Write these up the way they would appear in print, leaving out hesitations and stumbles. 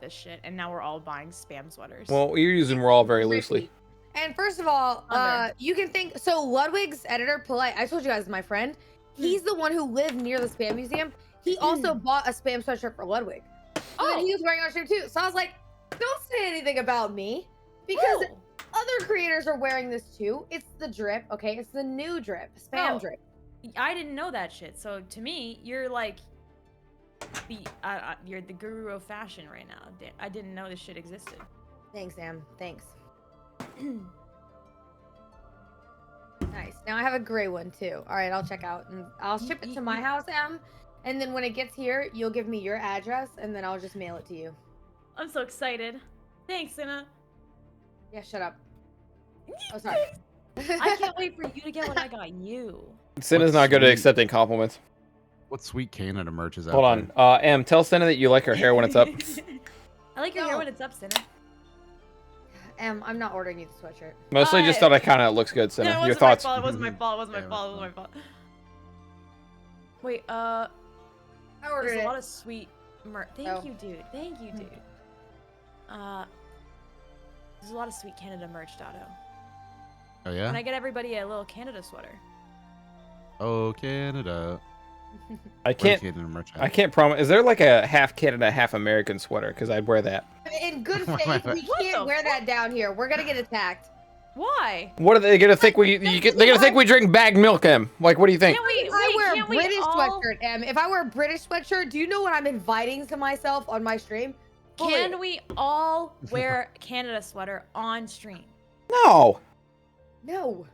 this shit, and now we're all buying spam sweaters. Well, you're using we're all very loosely. And first of all, you can think so. Ludwig's editor, Polite. I told you guys, my friend. He's the one who lived near the spam museum. He also bought a spam sweatshirt for Ludwig. So then he was wearing our shirt too. So I was like, don't say anything about me because other creators are wearing this too. It's the drip, okay? It's the new drip, spam drip. I didn't know that shit. So to me, you're like you're the guru of fashion right now. I didn't know this shit existed. Thanks, Sam. Thanks. Nice. Now I have a gray one too. All right, I'll check out and I'll ship it to my house, Em. And then when it gets here, you'll give me your address and then I'll just mail it to you. I'm so excited. Thanks, Cinna. Yeah, shut up. Oh, sorry. I can't wait for you to get what I got you. Cinna's not good at accepting compliments. What sweet Canada merch is out Hold on. Em, tell Cinna that you like her hair when it's up. I like your hair when it's up, Cinna. I'm not ordering you the sweatshirt. Mostly just thought it kind of looks good, Cinna. No, Your thoughts? It wasn't my fault. It wasn't my fault. It wasn't my fault. Wait, I ordered there's it. a lot of sweet Thank you, dude. Thank you, dude. There's a lot of sweet Canada merch, Dotto. Oh, yeah? Can I get everybody a little Canada sweater? Oh, Canada. I can't promise. Is there like a half Canada, half American sweater? Because I'd wear that. In good faith, we can't wear that down here. We're gonna get attacked. Why? What are they gonna think we? They're gonna think we drink bagged milk, Em. Like, what do you think? I wear a British sweatshirt, Em. If I wear a British sweatshirt, do you know what I'm inviting to myself on my stream? Can we all wear a Canada sweater on stream? No. No.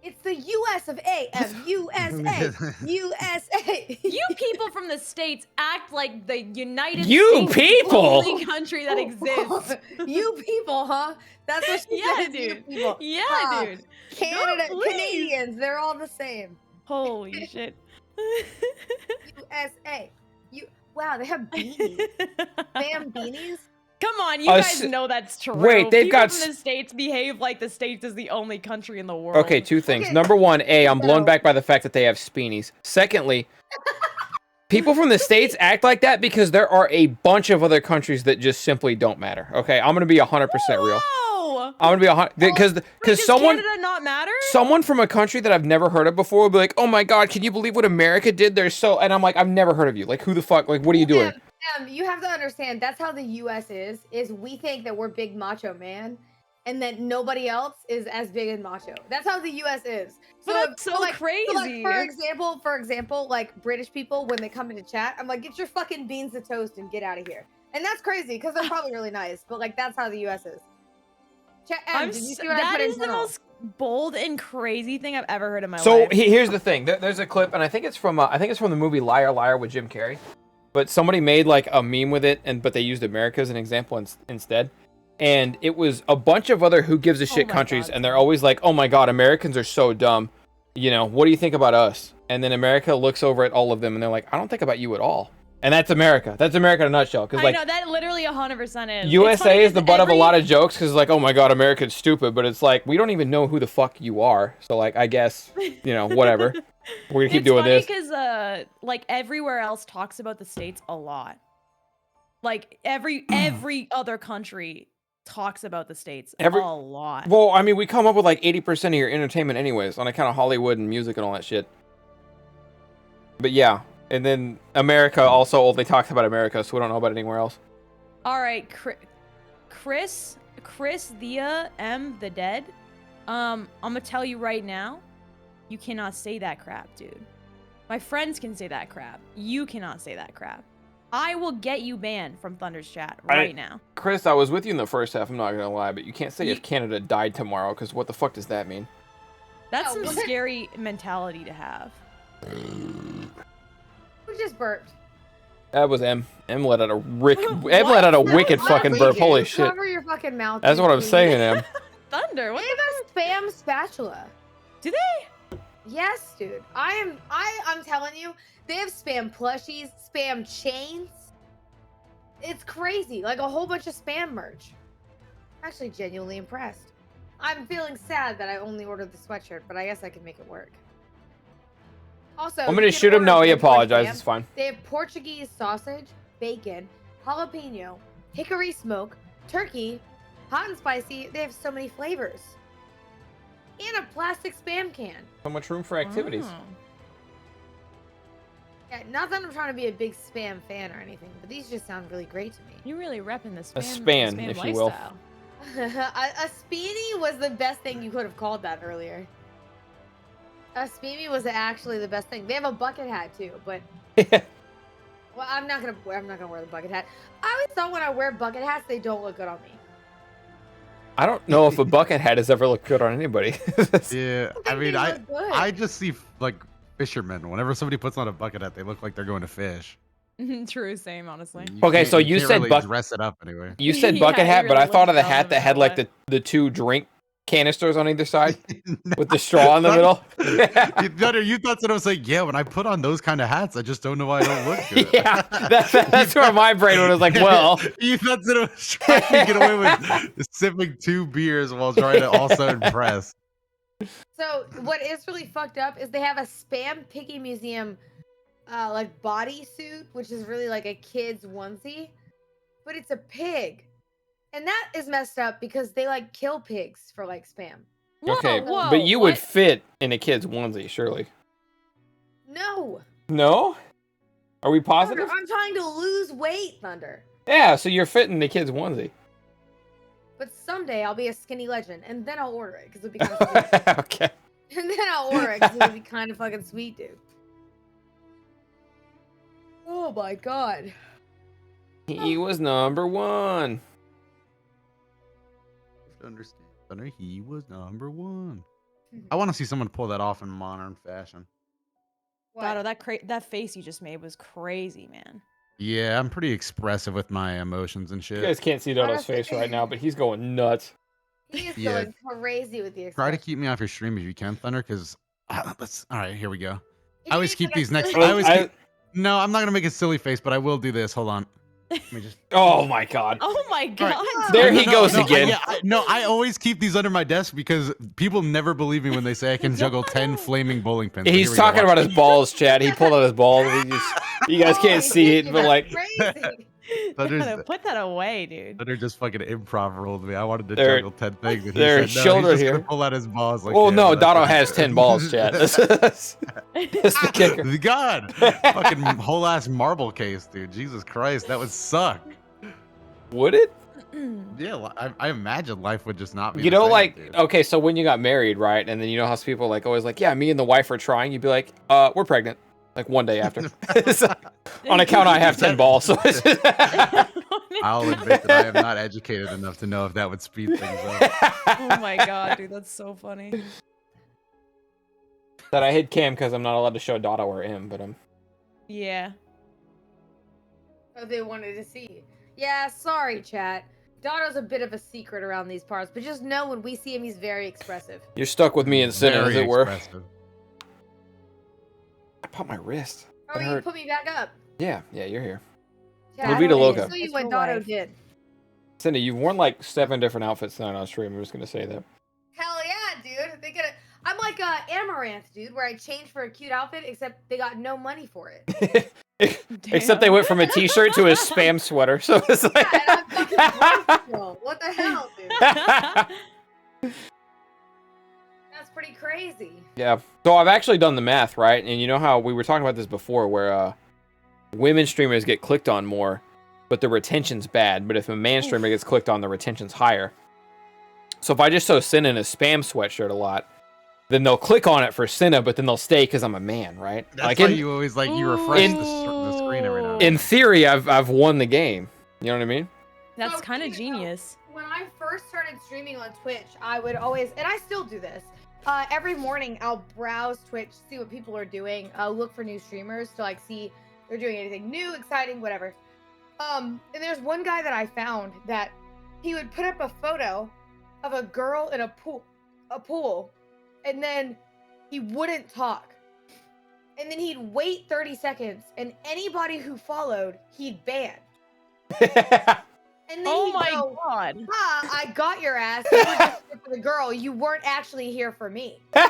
It's the US of A, Em. USA. USA. You people from the States act like the United You States people! is the only country that exists. You people, huh? That's what she said. Dude. You people. Yeah, dude. Canada, No, please. Canadians, they're all the same. Holy shit. USA. Wow, they have beanies. Spam beanies? Come on, you guys know that's true. Wait, they've People got from the States behave like the States is the only country in the world. Okay, two things. Number one, I'm blown back by the fact that they have speenies. Secondly, people from the States act like that because there are a bunch of other countries that just simply don't matter. Okay, I'm gonna be 100% real. Whoa! I'm gonna be 100 because someone Canada not matter? Someone from a country that I've never heard of before will be like, "Oh my God, can you believe what America did? They're so," and I'm like, "I've never heard of you. Like, who the fuck? Like, what are you doing?" You have to understand, that's how the US is we think that we're big macho man, and that nobody else is as big and macho. That's how the US is. So that's so crazy. So like, for example, like British people, when they come into chat, I'm like, get your fucking beans to toast and get out of here. And that's crazy, because they're probably really nice, but like, that's how the US is. Did you see what I put in the most bold and crazy thing I've ever heard in my life. So here's the thing. There's a clip, and I think it's from the movie Liar Liar with Jim Carrey. But somebody made like a meme with it, but they used America as an example instead. And it was a bunch of other who gives a shit countries, and they're always like, "Oh my God, Americans are so dumb. You know, what do you think about us?" And then America looks over at all of them, and they're like, "I don't think about you at all." And that's America. That's America in a nutshell. Because like, I know that literally 100% is. USA is the butt of a lot of jokes because like, "Oh my God, America's stupid," but it's like we don't even know who the fuck you are. So like, I guess whatever. We're gonna keep doing this. Because like everywhere else talks about the States a lot. Like every other country talks about the States a lot. Well, I mean, we come up with like 80% of your entertainment anyways, on account of Hollywood and music and all that shit. But yeah, and then America also only talks about America, so we don't know about anywhere else. All right, Chris, Thea, M, the dead. I'm gonna tell you right now. You cannot say that crap, dude. My friends can say that crap. You cannot say that crap. I will get you banned from Thunder's chat right now. Chris, I was with you in the first half, I'm not gonna lie, but you can't say if Canada died tomorrow, because what the fuck does that mean? That's some scary mentality to have. Who just burped? That was M. M let out a let out a wicked fucking burp. Holy shit. Cover your fucking mouth. That's what I'm saying, M. Thunder, what they have a spam spatula. Do they? Yes, dude. I'm telling you, they have spam plushies, spam chains. It's crazy. Like a whole bunch of spam merch. I'm actually genuinely impressed. I'm feeling sad that I only ordered the sweatshirt, but I guess I can make it work. Also, I'm gonna shoot him. No, he apologized. It's fine. They have Portuguese sausage, bacon, jalapeno, hickory smoke, turkey, hot and spicy. They have so many flavors. And a plastic Spam can. So much room for activities. Oh. Yeah, not that I'm trying to be a big Spam fan or anything, but these just sound really great to me. You're really repping the spam, A span, spam if you will. lifestyle. A speedy was the best thing you could have called that earlier. A speedy was actually the best thing. They have a bucket hat too, but well, I'm not gonna wear the bucket hat. I always thought when I wear bucket hats, they don't look good on me. I don't know if a bucket hat has ever looked good on anybody. Yeah, I mean, they look good. I just see like fishermen. Whenever somebody puts on a bucket hat, they look like they're going to fish. True, same, honestly. Okay, so you you can't said really dress it up anyway. You said Yeah, bucket you hat, but really I thought of the look dumb hat no that had matter like the two drink canisters on either side with the straw in the middle. You thought that I was like, yeah, when I put on those kind of hats, I just don't know why I don't look good. Yeah, that's where my brain was like, well. You thought that I was trying to get away with sipping 2 beers while trying to also impress. So what is really fucked up is they have a Spam Piggy Museum like bodysuit, which is really like a kid's onesie, but it's a pig. And that is messed up because they like kill pigs for like Spam. Okay, Whoa, but you would what? fit in a kid's onesie, surely. No. No? Are we Thunder, positive? I'm trying to lose weight, Thunder. Yeah, so you're fitting the kid's onesie. But someday I'll be a skinny legend, and then I'll order it because it'll be kind of sweet. Okay. And then I'll order it because it'll be kind of fucking sweet, dude. Oh my god. He was number 1. Understand, Thunder, he was number 1. I want to see someone pull that off in modern fashion. Dotto, that face you just made was crazy, man. Yeah, I'm pretty expressive with my emotions and You shit. guys can't see Doto's face right now, but he's going nuts. He is Yeah. going crazy with the Try to expression. keep me off your stream if you can, Thunder, because let's. All right, here we go. He I always needs keep like a these next. silly- I always keep, no, I'm not gonna make a silly face, but I will do this. Hold on. Let me just. Oh my god. Oh my god. There he goes no, again. I always keep these under my desk because people never believe me when they say I can juggle 10 flaming bowling pins. He's talking about his balls, Chad. He pulled out his balls. You guys can't see it, but like, Crazy. Dotto, put that away, dude. Thunder just fucking improv rolled me. I wanted to There- juggle 10 things. And there are he said, no, children he's just here. gonna pull out his balls. Like, oh yeah, no, that's Dotto fine. has 10 balls, Chad. That's the kicker. God, fucking whole ass marble case, dude. Jesus Christ, that would suck. Would it? Yeah, I imagine life would just not be. You the know, same, like, dude. okay, so when you got married, right? And then you know how people like always like, yeah, me and the wife are trying. You'd be like, we're pregnant. Like one day after. So, on account I have 10 balls. So it's just- I'll admit that I am not educated enough to know if that would speed things up. Oh my god, dude, that's so funny. that I hid Cam because I'm not allowed to show Dotto or him, but Yeah. Oh, they wanted to see. Yeah, sorry, chat. Dotto's a bit of a secret around these parts, but just know when we see him, he's very expressive. you're stuck with me in Cinna, as Very it were. expressive. I popped my wrist. Oh, That you hurt. put me back up. Yeah, you're here. Chat, Levita I Loca. saw you It's what your Dotto wife. did. Cindy, you've worn like 7 different outfits tonight on stream. I'm just gonna say that. Hell yeah, dude. They could. I'm like Amaranth, dude, where I changed for a cute outfit, except they got no money for it. Except they went from a t-shirt to a spam sweater. So it's like Yeah, and I'm fucking broke still. What the hell, dude? That's pretty crazy. Yeah. So I've actually done the math, right? And you know how we were talking about this before, where women streamers get clicked on more, but the retention's bad. But if a man streamer gets clicked on, the retention's higher. So if I just show Cinna in a spam sweatshirt a lot, then they'll click on it for Cinna, but then they'll stay because I'm a man, right? That's like why in, you always like you refresh In- the screen every now and in then. theory, I've won the game. You know what I mean? That's So, kind of you know, genius. When I first started streaming on Twitch, I would always, and I still do this. Every morning, I'll browse Twitch, see what people are doing, look for new streamers to like see if they're doing anything new, exciting, whatever. And there's one guy that I found that he would put up a photo of a girl in a pool, and then he wouldn't talk. And then he'd wait 30 seconds, and anybody who followed, he'd ban. And then Oh he'd my go, god. I got your ass. You were just here for the girl. You weren't actually here for me. And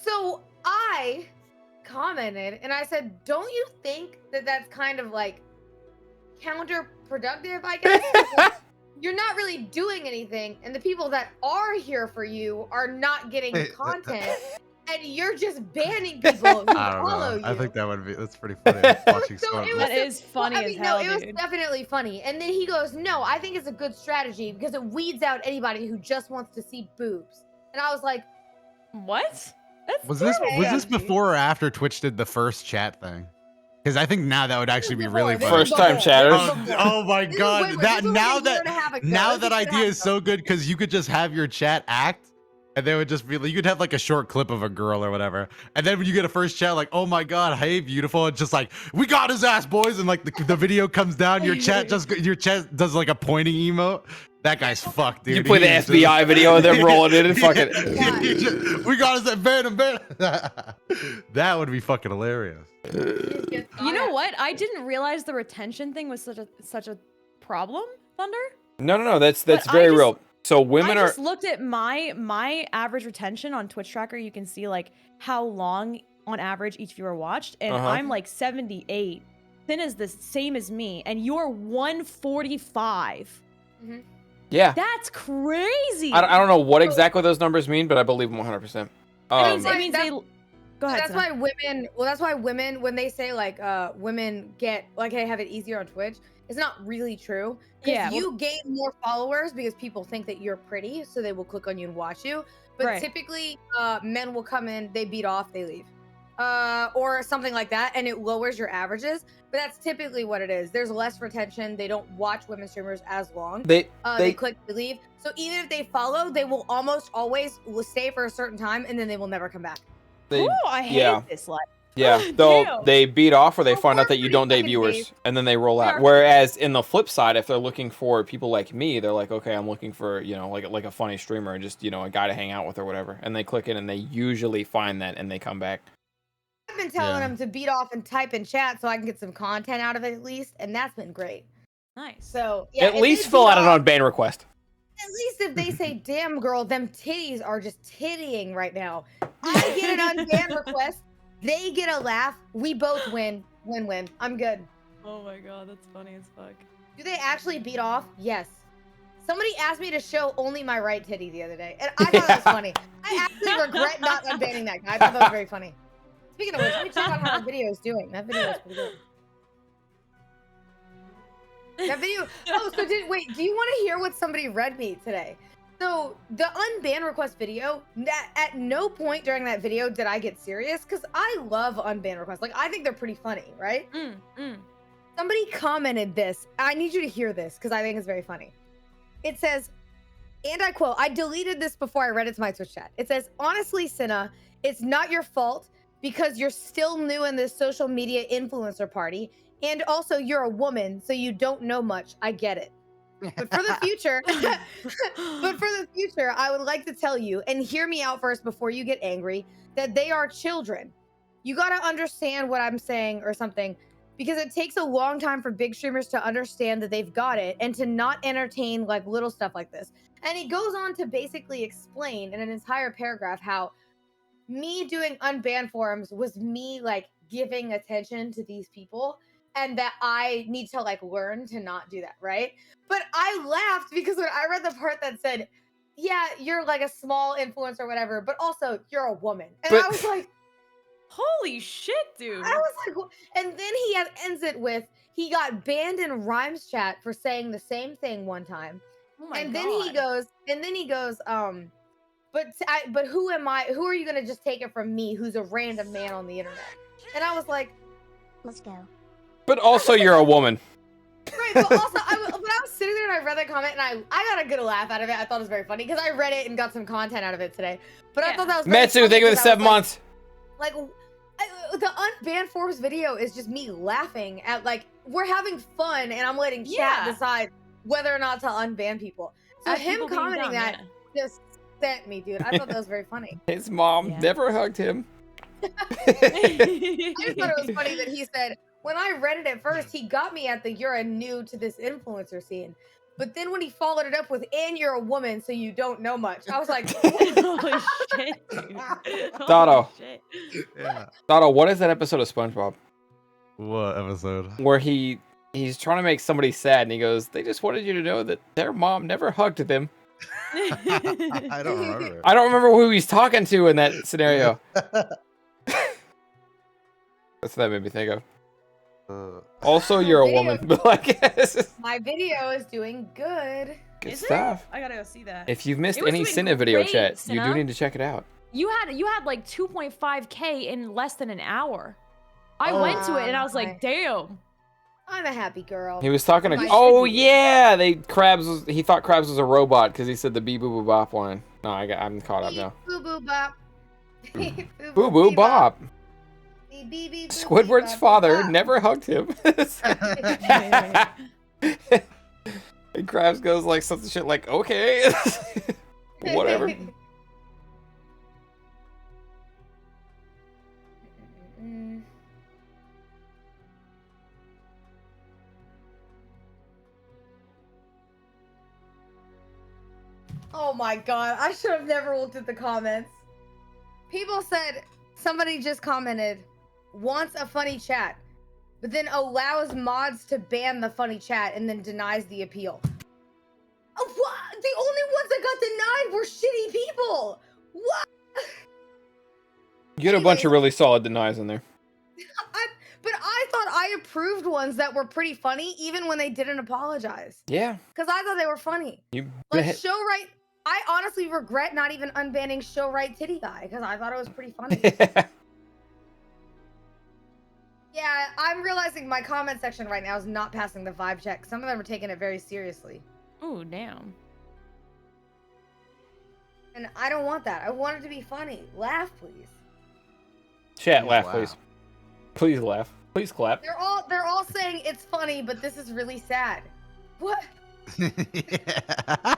so I commented and I said, don't you think that that's kind of like counterproductive, I guess. Because you're not really doing anything, and the people that are here for you are not getting content, and you're just banning people who I don't follow know. you. I think that's pretty funny. Watching So someone. it was That is funny as hell, it was dude. definitely funny. And then he goes, "No, I think it's a good strategy because it weeds out anybody who just wants to see boobs." And I was like, What? That's Was this strategy. before or after Twitch did the first chat thing? Because I think now that would actually be really This funny. is First time before. chatters. This is before. Oh my This is god! way- That this was now like a year that and a half ago. now This was that a year and a idea half is so ago. good because you could just have your chat act, and they would just be like, you could have like a short clip of a girl or whatever, and then when you get a first chat like, oh my god, hey beautiful, it's just like, we got his ass, boys, and like the video comes down, your chat does like a pointing emote. That guy's fucked, dude. You play the He is FBI video of them rolling in and fucking. we got his ban him, ban him. That would be fucking hilarious. You know what? I didn't realize the retention thing was such a problem, Thunder. No. That's But I very just- real. So women I are. just looked at my average retention on Twitch Tracker. You can see like how long on average each viewer watched, and I'm like 78. Cinna's the same as me, and you're 145. Yeah. That's crazy. I don't know what exactly those numbers mean, but I believe them 100%. It means they. Go ahead. That's Cinna. why women. Well, that's why women, when they say like, women get like, hey, have it easier on Twitch. It's not really true. Yeah, You gain more followers because people think that you're pretty, so they will click on you and watch you. But Right. typically, men will come in, they beat off, they leave, or something like that, and it lowers your averages. But that's typically what it is. There's less retention. They don't watch women streamers as long. They click to leave. So even if they follow, they will almost always stay for a certain time, and then they will never come back. They, Ooh, I hate this life. Yeah, Damn. they beat off or they Oh, find out we're that you pretty don't date fucking viewers safe. and then they roll We out. are. Whereas in the flip side, if they're looking for people like me, they're like, okay, I'm looking for, you know, like a funny streamer and just, you know, a guy to hang out with or whatever. And they click in and they usually find that and they come back. I've been telling them to beat off and type in chat so I can get some content out of it at least, and that's been great. Nice. So yeah, At if least they fill beat out an off- unban request. At least if they say, "Damn girl, them titties are just tittying right now," I get an unban request. They get a laugh. We both win. Win-win. I'm good. Oh my god, that's funny as fuck. Do they actually beat off? Yes. Somebody asked me to show only my right titty the other day, and I thought that was funny. I actually regret not unbanning that guy. I thought that was very funny. Speaking of which, let me check out how that video is doing. That video is pretty good. That video. Oh, so do you want to hear what somebody read me today? So the unban request video, that at no point during that video did I get serious because I love unban requests. Like I think they're pretty funny, right? Somebody commented this. I need you to hear this because I think it's very funny. It says, and I quote, I deleted this before I read it to my Twitch chat. It says, honestly, Cinna, it's not your fault because you're still new in this social media influencer party. And also you're a woman, so you don't know much. I get it. But for the future, I would like to tell you, and hear me out first before you get angry, that they are children. You got to understand what I'm saying or something, because it takes a long time for big streamers to understand that they've got it and to not entertain like little stuff like this. And he goes on to basically explain in an entire paragraph how me doing unbanned forums was me like giving attention to these people and that I need to like learn to not do that, right? But I laughed because when I read the part that said, yeah, you're like a small influencer or whatever, but also you're a woman. And I was like, holy shit, dude. I was like, and then he ends it with, he got banned in Rhymes chat for saying the same thing one time. Oh my and god. then he goes, but who am I? Who are you gonna just take it from me, who's a random man on the internet? And I was like, let's go. But also you're a woman. Right, but also, I was sitting there and I read that comment and I got a good laugh out of it. I thought it was very funny because I read it and got some content out of it today. But I thought that was very Metsu, funny thank you for the because I 7 was months. Like, the unbanned forums video is just me laughing at like, we're having fun and I'm letting chat decide whether or not to unban people. So him commenting that just sent me, dude. I thought that was very funny. His mom never hugged him. I just thought it was funny that he said, when I read it at first, he got me at the you're new to this influencer scene. But then when he followed it up with, and you're a woman, so you don't know much. I was like, holy shit, dude. Doto. Holy shit. Yeah. Doto, what is that episode of SpongeBob? What episode? Where he he's trying to make somebody sad, and he goes, "They just wanted you to know that their mom never hugged them." I don't remember. I don't remember who he's talking to in that scenario. That's what that made me think of. Also, you're a woman, but like, my video is doing good. Good Is stuff. I gotta go see that. If you've missed It was any doing Cinna video great, chat, you Cinna. do need to check it out. You had like 2.5K in less than an hour. I Oh went to it and I was my. like, damn. I'm a happy girl. He was talking to. My Oh should be. yeah, he thought Krabs was a robot because he said the bee boo boo bop line. No, I'm caught up now. Boo boo bop. Boo boo bop. Squidward's father never hugged him. And Krabs goes like something shit like, okay, whatever. Oh my god, I should have never looked at the comments. People said, somebody just commented, wants a funny chat, but then allows mods to ban the funny chat and then denies the appeal. Oh, what? The only ones that got denied were shitty people. What? You had a bunch of really solid denies in there. But I thought I approved ones that were pretty funny, even when they didn't apologize. Yeah. Because I thought they were funny. You Like bet. Show Right. I honestly regret not even unbanning Show Right Titty Guy because I thought it was pretty funny. Yeah, I'm realizing my comment section right now is not passing the vibe check. Some of them are taking it very seriously. Ooh, damn. And I don't want that. I want it to be funny. Laugh, please. Chat, Please laugh, laugh. please. Please laugh. Please clap. They're all saying it's funny, but this is really sad. What?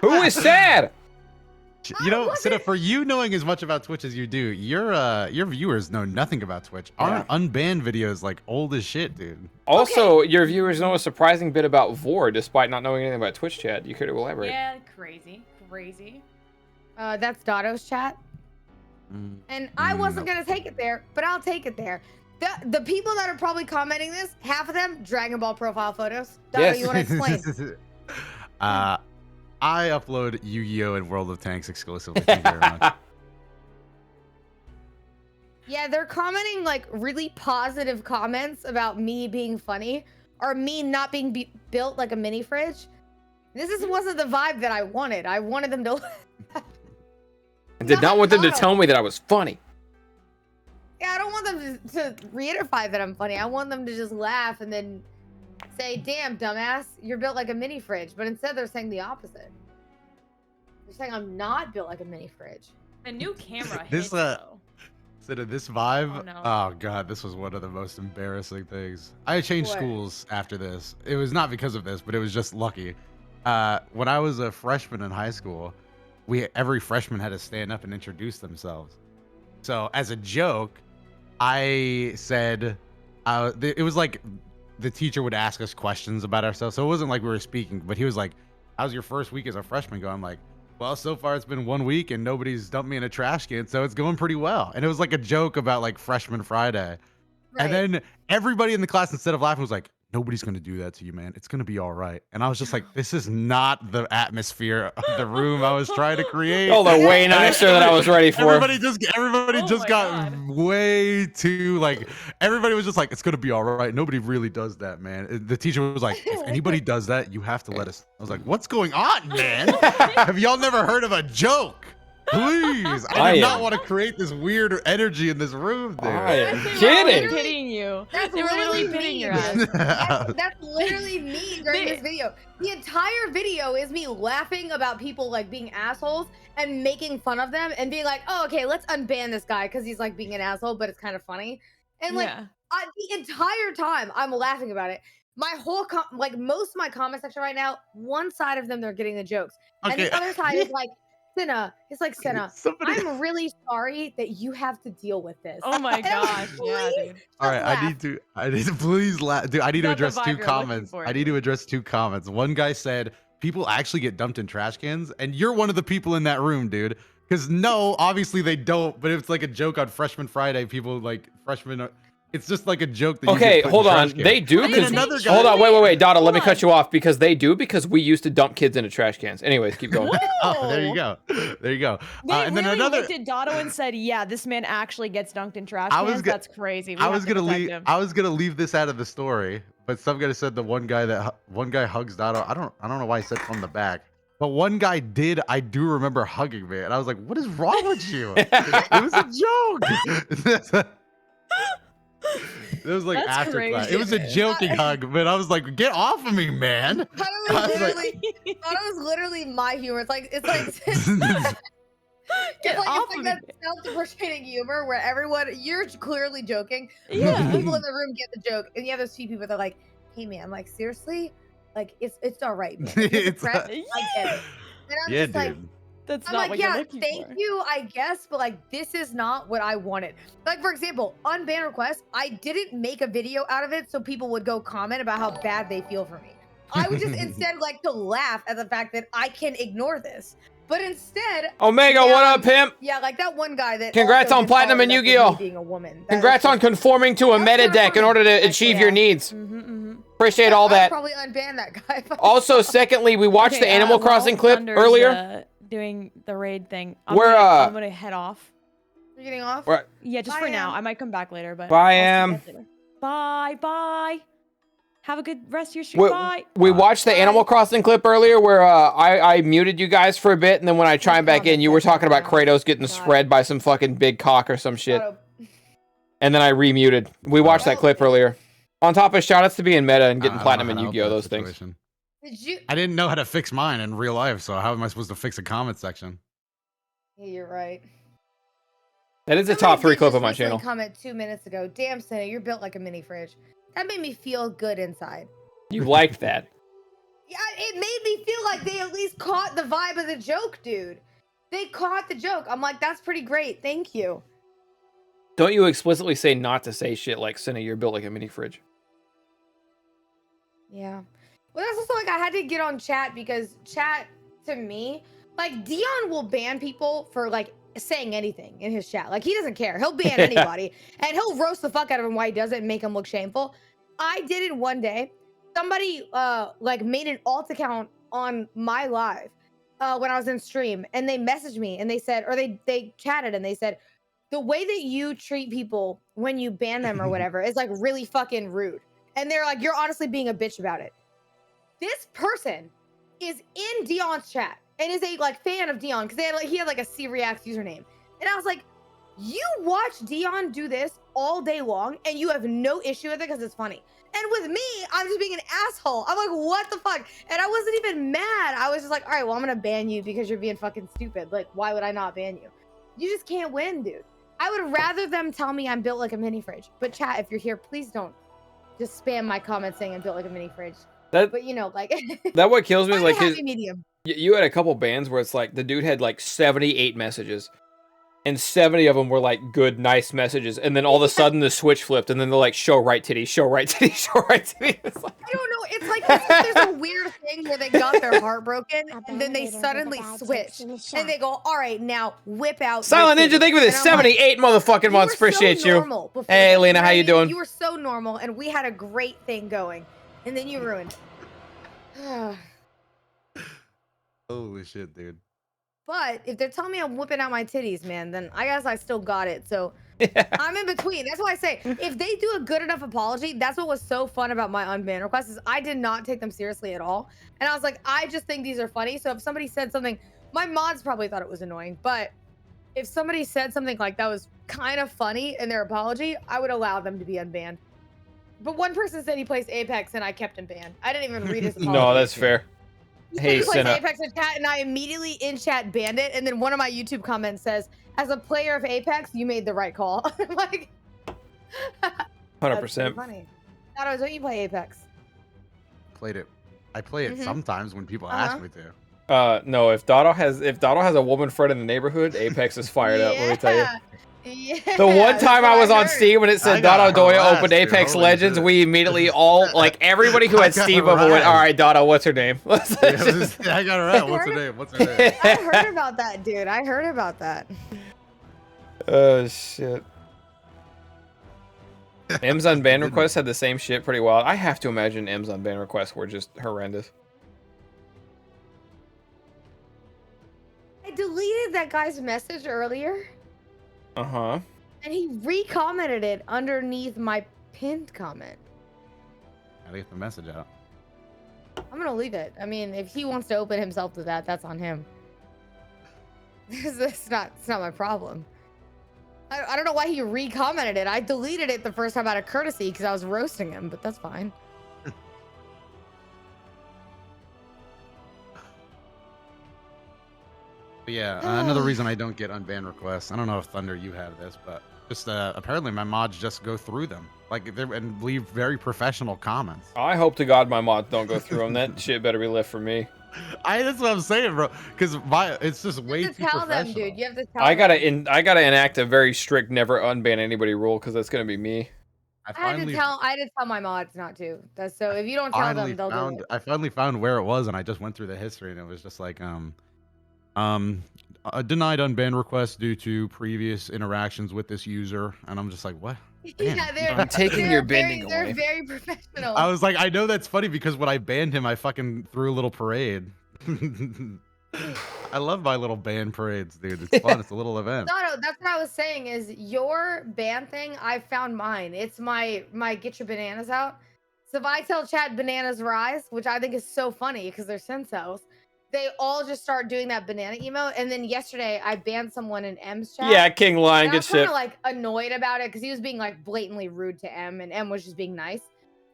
Who is sad? You know, Cinna, for you knowing as much about Twitch as you do, your viewers know nothing about Twitch. Our unbanned videos like old as shit, dude. Also, your viewers know a surprising bit about Vor, despite not knowing anything about Twitch chat. You could elaborate. Yeah, crazy. Crazy. That's Dotto's chat. And I wasn't gonna take it there, but I'll take it there. The people that are probably commenting this, half of them Dragon Ball profile photos. Dotto, Yes. you want to explain? I upload Yu-Gi-Oh! And World of Tanks exclusively. Thank you very much. Yeah, they're commenting like really positive comments about me being funny or me not being built like a mini fridge. Wasn't the vibe that I wanted. I wanted them to. I did not want them to tell me that I was funny. Yeah, I don't want them to reiterate that I'm funny. I want them to just laugh and then say, damn, dumbass, you're built like a mini fridge. But instead, they're saying the opposite. They're saying I'm not built like a mini fridge. A new camera This, hits, though. Instead of this vibe, Oh, no. oh god, this was one of the most embarrassing things. I changed What? schools after this. It was not because of this, but it was just lucky. When I was a freshman in high school, every freshman had to stand up and introduce themselves. So as a joke, I said, it was like the teacher would ask us questions about ourselves. So it wasn't like we were speaking, but he was like, how's your first week as a freshman go? I'm like, well, so far it's been 1 week and nobody's dumped me in a trash can, so it's going pretty well. And it was like a joke about like Freshman Friday. Right. And then everybody in the class, instead of laughing, was like, nobody's going to do that to you, man. It's going to be all right. And I was just like, this is not the atmosphere of the room I was trying to create. Oh, they're way nicer than I was ready for. Everybody just Oh my got God. way too like. Everybody was just like, "It's gonna be all right." Nobody really does that, man. The teacher was like, "If anybody does that, you have to let us." I was like, "What's going on, man? Have y'all never heard of a joke? Please, I do not want to create this weird energy in this room, dude." I am They were kidding. kidding you. That's They were literally literally pitting me, your dude. ass. That's literally me during this video. The entire video is me laughing about people like being assholes and making fun of them and being like, oh, okay, let's unban this guy because he's like being an asshole, but it's kind of funny. And like Yeah. the entire time I'm laughing about it. My whole like most of my comment section right now, one side of them they're getting the jokes, and Okay. the other side is like, Cinna. It's like, Cinna, Somebody. I'm really sorry that you have to deal with this. Oh my And I'm like, gosh. Yeah, "Please dude. All right, just I need to please laugh. Dude, I need to Not the address vibe two you're looking comments. for, I need to address two comments. One guy said, people actually get dumped in trash cans, and you're one of the people in that room, dude. Because no, obviously they don't, but it's like a joke on Freshman Friday. People like freshmen It's just like a joke. That Okay, you could put hold in on. trash cans. They do. And then 'Cause- another guy. hold on, wait, Dada. Let me Hold cut you off because they do because we used to dump kids into trash cans. Anyways, keep going. Oh, there you go. There you go. They And then really another. looked at Dotto and said, "Yeah, this man actually gets dunked in trash I was cans. go- That's crazy. We I have was to gonna protect leave. him." I was gonna leave this out of the story, but some guy said the one guy hugs Dotto. I don't know why he said from the back, but one guy did. I do remember hugging me, and I was like, "What is wrong with you?" It was a joke. It was like That's after class. crazy, It was a man. joking hug, but I was like, "Get off of me, man!" Thought it I was was like- literally, thought it was literally my humor. It's like Get it's off like of that me. self-depreciating humor where everyone you're clearly joking, but Yeah. the people in the room get the joke, and you have those few people that are like, "Hey man, like seriously, like it's all right, man. If you're It's- depressed, I get it." And I'm Yeah, just like, dude. That's I'm not like, what yeah, you're looking thank for. you, I guess, but like this is not what I wanted. Like for example, on ban request, I didn't make a video out of it so people would go comment about how bad they feel for me. I would just instead like to laugh at the fact that I can ignore this. But instead, Omega, yeah, what up, pimp? yeah, like that one guy that. Congrats also on platinum followed in up with Yu-Gi-Oh! me being a woman. That Congrats is on just- conforming to a That was meta kinda deck in funny. order to Like, achieve yeah. your needs. Appreciate all I'd that. probably unban that guy. if I Also, saw- secondly, we watched the Animal Crossing clip Thunder's, earlier. Doing the raid thing. We're, I'm gonna head off. You're getting off. Right. Yeah, just Bye, for now. Em. I might come back later, but Bye, I'll see you Em. guys later. Bye, bye. Have a good rest of your stream. Bye. We watched the Animal Crossing clip earlier where I muted you guys for a bit, and then when I chimed back in, you were talking about Kratos getting spread by some fucking big cock or some shit. And then I remuted. We watched that clip earlier. On top of shoutouts to being meta and getting I don't platinum know in how to Yu-Gi-Oh! help that Those things. situation. Did you? I didn't know how to fix mine in real life, so how am I supposed to fix a comment section? Yeah, you're right. That is a Somebody top 3 did clip just of my recently channel. Comment 2 minutes ago. Damn, Cinna, you're built like a mini fridge. That made me feel good inside. You liked that. Yeah, it made me feel like they at least caught the vibe of the joke, dude. They caught the joke. I'm like, that's pretty great. Thank you. Don't you explicitly say not to say shit like, Cinna, you're built like a mini fridge. Yeah. Well, that's also like I had to get on chat because chat to me, like Dion will ban people for like saying anything in his chat. Like he doesn't care. He'll ban anybody and he'll roast the fuck out of him why he does it and make him look shameful. I did it one day. Somebody like made an alt account on my live when I was in stream and they messaged me and they said, or they chatted and they said, the way that you treat people when you ban them or whatever is like really fucking rude. And they're like, you're honestly being a bitch about it. This person is in Dion's chat and is a like fan of Dion because he had like a C Reacts username. And I was like, you watch Dion do this all day long and you have no issue with it because it's funny. And with me, I'm just being an asshole. I'm like, what the fuck? And I wasn't even mad. I was just like, all right, well, I'm gonna ban you because you're being fucking stupid. Like, why would I not ban you? You just can't win, dude. I would rather them tell me I'm built like a mini fridge. But chat, if you're here, please don't just spam my comments saying I'm built like a mini fridge. But you know, like that what kills me is like his, medium. you had a couple bands where it's like the dude had like 78 messages and 70 of them were like good, nice messages. And then all of a sudden the switch flipped and then they're like, show right titty, show right titty, show right titty. It's like, I don't know. It's like there's a weird thing where they got their heart broken and then they suddenly switch and they go, all right, now whip out. Silent your Ninja, titty." thank you for the And I'm like, 78 motherfucking months. were Appreciate so you. normal before Hey, this, Lena, how you right? doing? You were so normal and we had a great thing going and then you ruined it. Holy shit, dude. But if they're telling me I'm whipping out my titties, man, then I guess I still got it. So I'm in between. That's why I say if they do a good enough apology, that's what was so fun about my unban requests is I did not take them seriously at all. And I was like, I just think these are funny. So if somebody said something, my mods probably thought it was annoying, but if somebody said something like that was kind of funny in their apology, I would allow them to be unbanned. But one person said he plays Apex and I kept him banned. I didn't even read his apology. No, that's fair. He Hey, plays Cinna. Apex in chat, and I immediately in chat banned it. And then one of my YouTube comments says, "As a player of Apex, you made the right call." I'm like, 100%. funny. Nato, don't you play Apex? Played it. I play it sometimes when people ask me to. No, if Dotto has a woman friend in the neighborhood, Apex is fired up, let me tell you. Yeah. The one time I was on heard. Steam and it I said got Dotodoya harassed, opened dude. Apex Holy Legends, shit. we immediately all, like, everybody who I had got Steam open went, harassed. alright, Dotto, what's her name? I got her out. What's her name? What's her name? I heard about that, dude. I heard about that. Oh, shit. M's unban requests had the same shit pretty wild. I have to imagine M's unban requests were just horrendous. I deleted that guy's message earlier. Uh-huh. And he re-commented it underneath my pinned comment. Gotta get the message out. I'm gonna leave it. I mean, if he wants to open himself to that, that's on him. It's not my problem. I don't know why he re-commented it. I deleted it the first time out of courtesy because I was roasting him, but that's fine. But yeah, another reason I don't get unban requests. I don't know if Thunder you have this, but just apparently my mods just go through them and leave very professional comments. I hope to God my mods don't go through them. That shit better be left for me. That's what I'm saying, bro. Because it's just way too tell them, professional. dude. You have to tell I gotta them. I gotta enact a very strict never unban anybody rule because that's gonna be me. I had to tell my mods not to. So if you don't tell them, they'll do it. I finally found where it was, and I just went through the history, and it was just like a denied unban request due to previous interactions with this user, and I'm just like, what? Damn. Yeah, I'm taking your bending away. They're very professional. I was like, I know that's funny because when I banned him, I fucking threw a little parade. I love my little band parades, dude. It's fun. It's a little event. No, that's what I was saying. Is your band thing? I found mine. It's my get your bananas out. So if I tell Chad bananas rise, which I think is so funny because they're sensos, they all just start doing that banana emote. And then yesterday I banned someone in M's chat. Yeah, King Lion, good shit. I was kind of like annoyed about it because he was being like blatantly rude to M, and M was just being nice.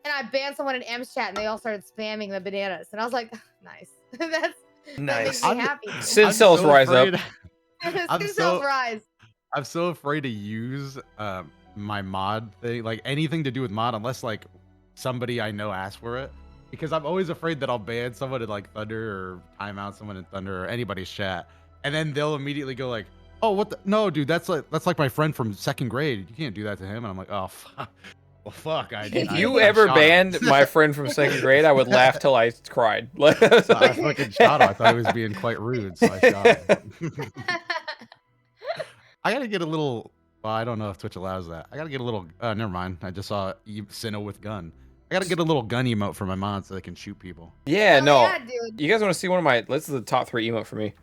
And I banned someone in M's chat, and they all started spamming the bananas. And I was like, nice. That makes me happy. Sin cells rise up. Sin cells rise. I'm so afraid to use my mod thing, like anything to do with mod, unless like somebody I know asks for it. Because I'm always afraid that I'll ban someone in like Thunder or timeout someone in Thunder or anybody's chat, and then they'll immediately go like, "Oh, what the? No, dude, that's like my friend from 2nd grade. You can't do that to him." And I'm like, "Oh, fuck. Well, fuck." If you ever banned my friend from 2nd grade, I would laugh till I cried. I fucking shot him. I thought he was being quite rude, so I shot him. I gotta get a little. Well, I don't know if Twitch allows that. I gotta get a little. Never mind. I just saw Cinna with gun. I gotta get a little gun emote for my mods so they can shoot people. Yeah, no. Yeah, dude. You guys want to see one of my? This is the top 3 emote for me.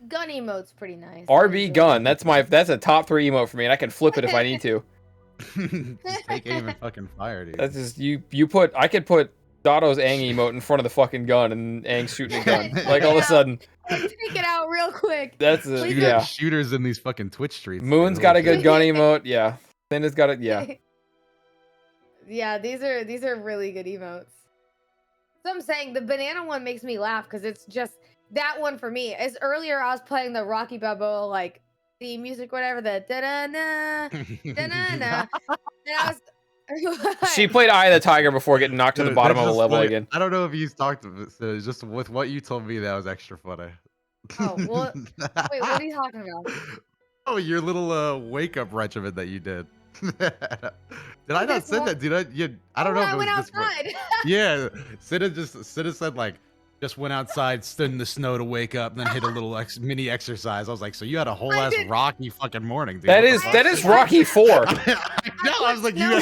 Gun emote's pretty nice. RB gun. That's a top 3 emote for me, and I can flip it if I need to. Just take aim and fucking fire, dude. That's just I could put Dotto's Aang emote in front of the fucking gun, and Aang shooting a gun. Like all of a sudden. Take it out real quick. That's yeah. Shooters in these fucking Twitch streets. Moon's got a good gun emote. Yeah. Cinna's got it. Yeah. Yeah, these are really good emotes. So I'm saying the banana one makes me laugh because it's just that one for me. As earlier I was playing the Rocky Balboa like theme music, whatever, the da-da-na, da-na-na. And I was She played Eye of the Tiger before getting knocked to the bottom of a level again. I don't know if you talked to it, just with what you told me, that was extra funny. Oh, well, wait, what are you talking about? Oh, your little wake up regimen that you did. Did I not send that? I don't know. If I it was went outside. Yeah, Cinna said like just went outside, stood in the snow to wake up, and then hit a little mini exercise. I was like, so you had a whole ass Rocky fucking morning, dude. That is Rocky 4. No, I was like, you.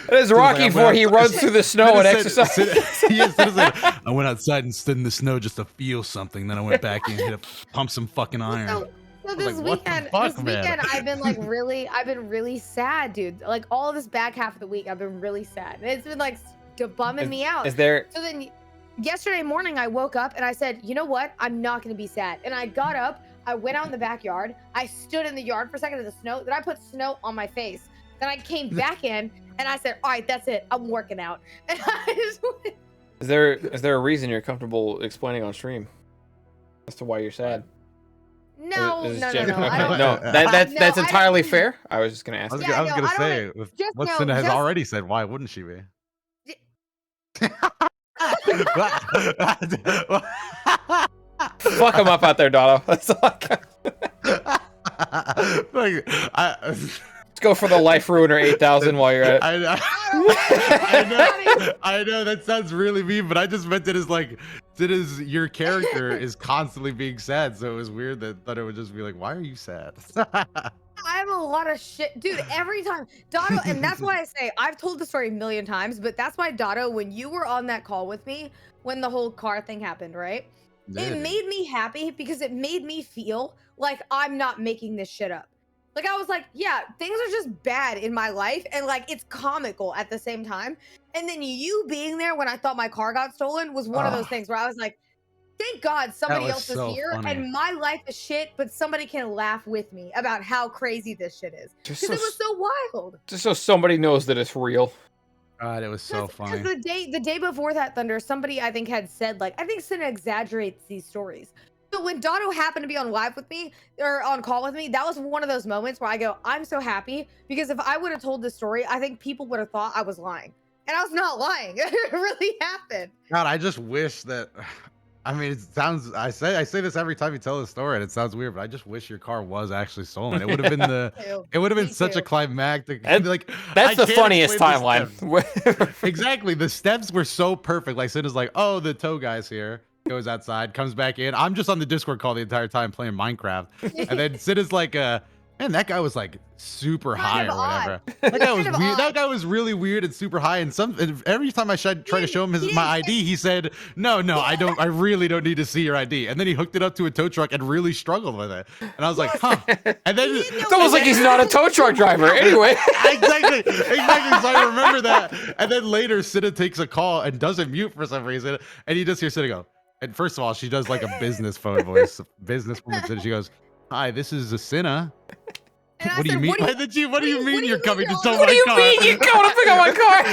That is Rocky 4. He runs through the snow and exercises. I went outside and stood in the snow just to feel something. Then I went back in and pumped some fucking iron. So this weekend, I've been really sad, dude. Like all this back half of the week, I've been really sad. And it's been like bumming me out. So then yesterday morning, I woke up and I said, you know what? I'm not going to be sad. And I got up, I went out in the backyard. I stood in the yard for a second in the snow. Then I put snow on my face. Then I came back in and I said, all right, that's it. I'm working out. And I just went. Is there a reason you're comfortable explaining on stream as to why you're sad? No. That's entirely fair. I was just gonna ask. I was gonna say, what Cinna has already said, why wouldn't she be? Fuck him up out there, Dotto. That's all Let's go for the life ruiner 8000 while you're at it. I know that sounds really mean, but I just meant it as like, your character is constantly being sad, so it was weird that it would just be like, why are you sad? I have a lot of shit, dude. Every time Dotto, and that's why I say I've told the story a million times, but that's why Dotto, when you were on that call with me, when the whole car thing happened, right? It made me happy because it made me feel like I'm not making this shit up. Like I was like, yeah, things are just bad in my life, and like it's comical at the same time. And then you being there when I thought my car got stolen was one of those things where I was like, thank God somebody else is here and my life is shit, but somebody can laugh with me about how crazy this shit is. Because it was so wild. Just so somebody knows that it's real. God, it was so funny. Because the day before that, Thunder, somebody I think had said, like, I think Cinna exaggerates these stories. So when Dotto happened to be on live with me, or on call with me, that was one of those moments where I go, I'm so happy. Because if I would have told this story, I think people would have thought I was lying. And I was not lying. It really happened. God, I just wish that. I mean, it sounds. I say this every time you tell the story, and it sounds weird, but I just wish your car was actually stolen. It would have been it would have been such a climactic. Like that's the funniest timeline. Exactly, the steps were so perfect. Like Cinna's like, oh, the tow guy's here. Goes outside, comes back in. I'm just on the Discord call the entire time playing Minecraft, and then Cinna's like, man, that guy was like super high or whatever. That guy was weird. That guy was really weird and super high. And every time I tried to show him my ID, he said, "No, I don't. I really don't need to see your ID." And then he hooked it up to a tow truck and really struggled with it. And I was like, "Huh." And then it's almost like he's not a tow truck driver. Anyway, exactly. So I remember that. And then later, Cinna takes a call and doesn't mute for some reason, and he just hears Cinna go. And first of all, she does like a business phone voice, businesswoman. And she goes, "Hi, this is Cinna." What do you mean? What do you mean you're coming to tow my car? What do you mean you're going to pick up my car?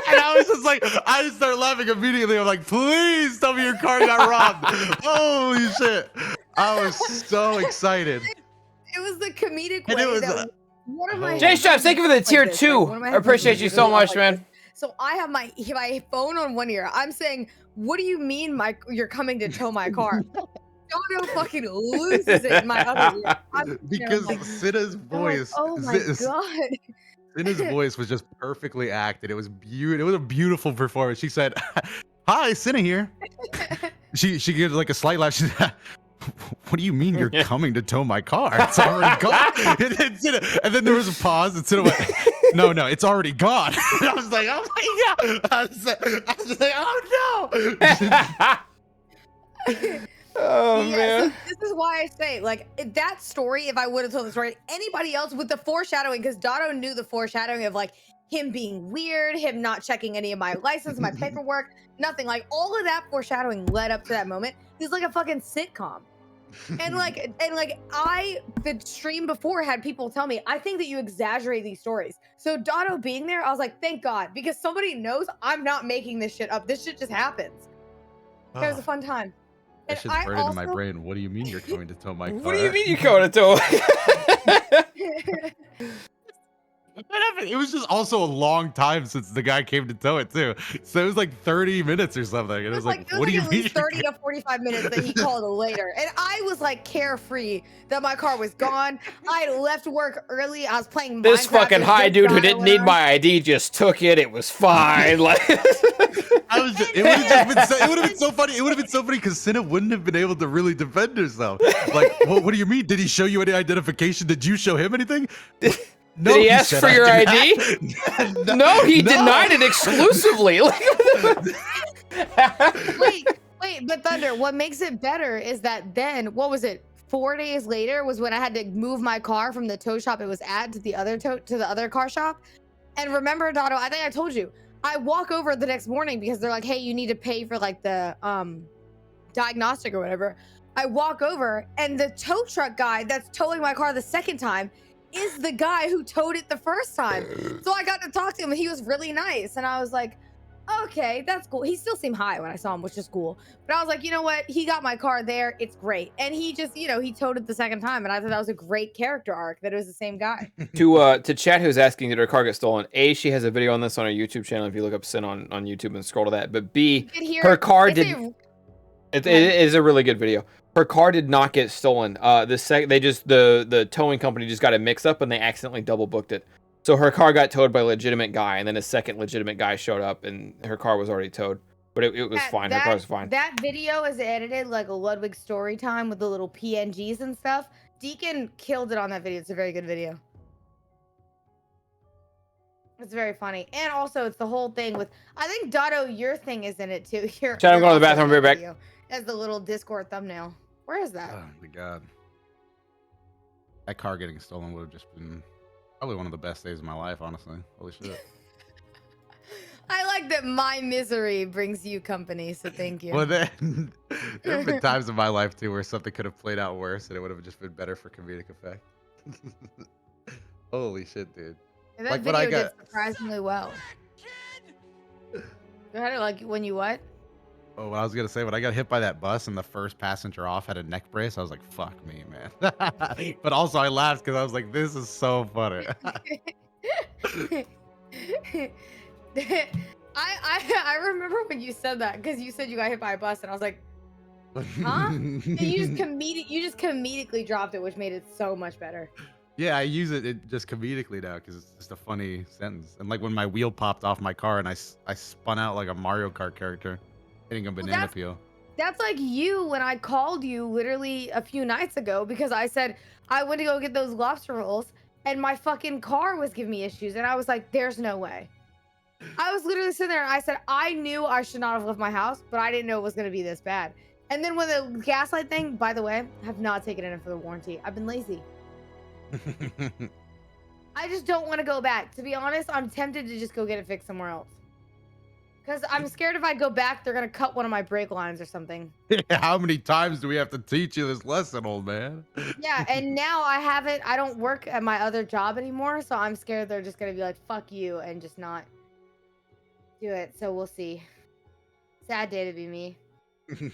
And I was just like, I just started laughing immediately. I'm like, please tell me your car got robbed. Holy shit. I was so excited. It was the comedic way. It was, one of my J-Straps, thank you for the tier 2. I appreciate you so much, man. So I have my phone on one ear. I'm saying, what do you mean you're coming to tow my car? Doto fucking loses it in my other ear. Because Cinna's voice. Oh my god. Cinna's voice was just perfectly acted. It was beautiful. It was a beautiful performance. She said, "Hi, Cinna here." She gives like a slight laugh. She said, "What do you mean you're coming to tow my car? It's already gone." And then there was a pause, and Cinna went, "No, it's already gone." And I was like, "Oh my god!" I was like, "Oh no!" Oh man. So this is why I say, like, that story, if I would have told the story, anybody else with the foreshadowing, because Dotto knew the foreshadowing of like him being weird, him not checking any of my license, my paperwork, nothing. Like all of that foreshadowing led up to that moment. He's like a fucking sitcom. And the stream before had people tell me, I think that you exaggerate these stories. So Dotto being there, I was like, thank God, because somebody knows I'm not making this shit up. This shit just happens. It was a fun time. That shit's burned into my brain. What do you mean you're coming to tow my car? What do you mean you're going to tow? It was just also a long time since the guy came to tow it too. So it was like 30 minutes or something. And it was like, what do you mean? 30 to 45 minutes that he called later. And I was like carefree that my car was gone. I had left work early. I was playing this Minecraft fucking high dude who didn't need my ID just took it. It was fine. Like it would have been so funny. It would have been so funny because Cinna wouldn't have been able to really defend herself. Like, what do you mean? Did he show you any identification? Did you show him anything? No, did he ask for your ID? No, he denied it exclusively. Wait, but Thunder, what makes it better is that then, what was it? 4 days later was when I had to move my car from the tow shop it was at to the other car shop. And remember, Dotto, I think I told you, I walk over the next morning because they're like, hey, you need to pay for like the diagnostic or whatever. I walk over and the tow truck guy that's towing my car the second time is the guy who towed it the first time. So I got to talk to him and he was really nice. And I was like, okay, that's cool. He still seemed high when I saw him, which is cool. But I was like, you know what? He got my car there. It's great. And he just, he towed it the second time. And I thought that was a great character arc, that it was the same guy. To chat who's asking, did her car get stolen? A, she has a video on this on her YouTube channel if you look up Cinna on YouTube and scroll to that. But B, her car did... It is a really good video. Her car did not get stolen. The towing company just got it mixed up and they accidentally double booked it. So her car got towed by a legitimate guy, and then a second legitimate guy showed up, and her car was already towed. But it was fine. Her car was fine. That video is edited like a Ludwig story time with the little PNGs and stuff. Deacon killed it on that video. It's a very good video. It's very funny. And also, it's the whole thing with, I think, Dotto, your thing is in it too. Chat, I'm going to the bathroom. I'll be right back. As the little Discord thumbnail. Where is that? Oh my god. That car getting stolen would have just been probably one of the best days of my life, honestly. Holy shit. I like that my misery brings you company, so thank you. Well, then, there have been times in my life, too, where something could have played out worse and it would have just been better for comedic effect. Holy shit, dude. And that video did surprisingly well. Go ahead, like, when you what? Oh, what I was going to say, when I got hit by that bus and the first passenger off had a neck brace, I was like, fuck me, man. But also, I laughed because I was like, this is so funny. I remember when you said that because you said you got hit by a bus and I was like, huh? And you just comedically dropped it, which made it so much better. Yeah, I use it just comedically now because it's just a funny sentence. And like when my wheel popped off my car and I spun out like a Mario Kart character hitting a banana peel. That's like you when I called you literally a few nights ago because I said I went to go get those lobster rolls and my fucking car was giving me issues and I was like, there's no way. I was literally sitting there and I said, I knew I should not have left my house, but I didn't know it was going to be this bad. And then with the gaslight thing, by the way, I have not taken it in for the warranty. I've been lazy. I just don't want to go back. To be honest, I'm tempted to just go get it fixed somewhere else. Because I'm scared if I go back, they're going to cut one of my brake lines or something. How many times do we have to teach you this lesson, old man? Yeah, and now I don't work at my other job anymore, so I'm scared they're just going to be like, fuck you, and just not do it. So we'll see. Sad day to be me.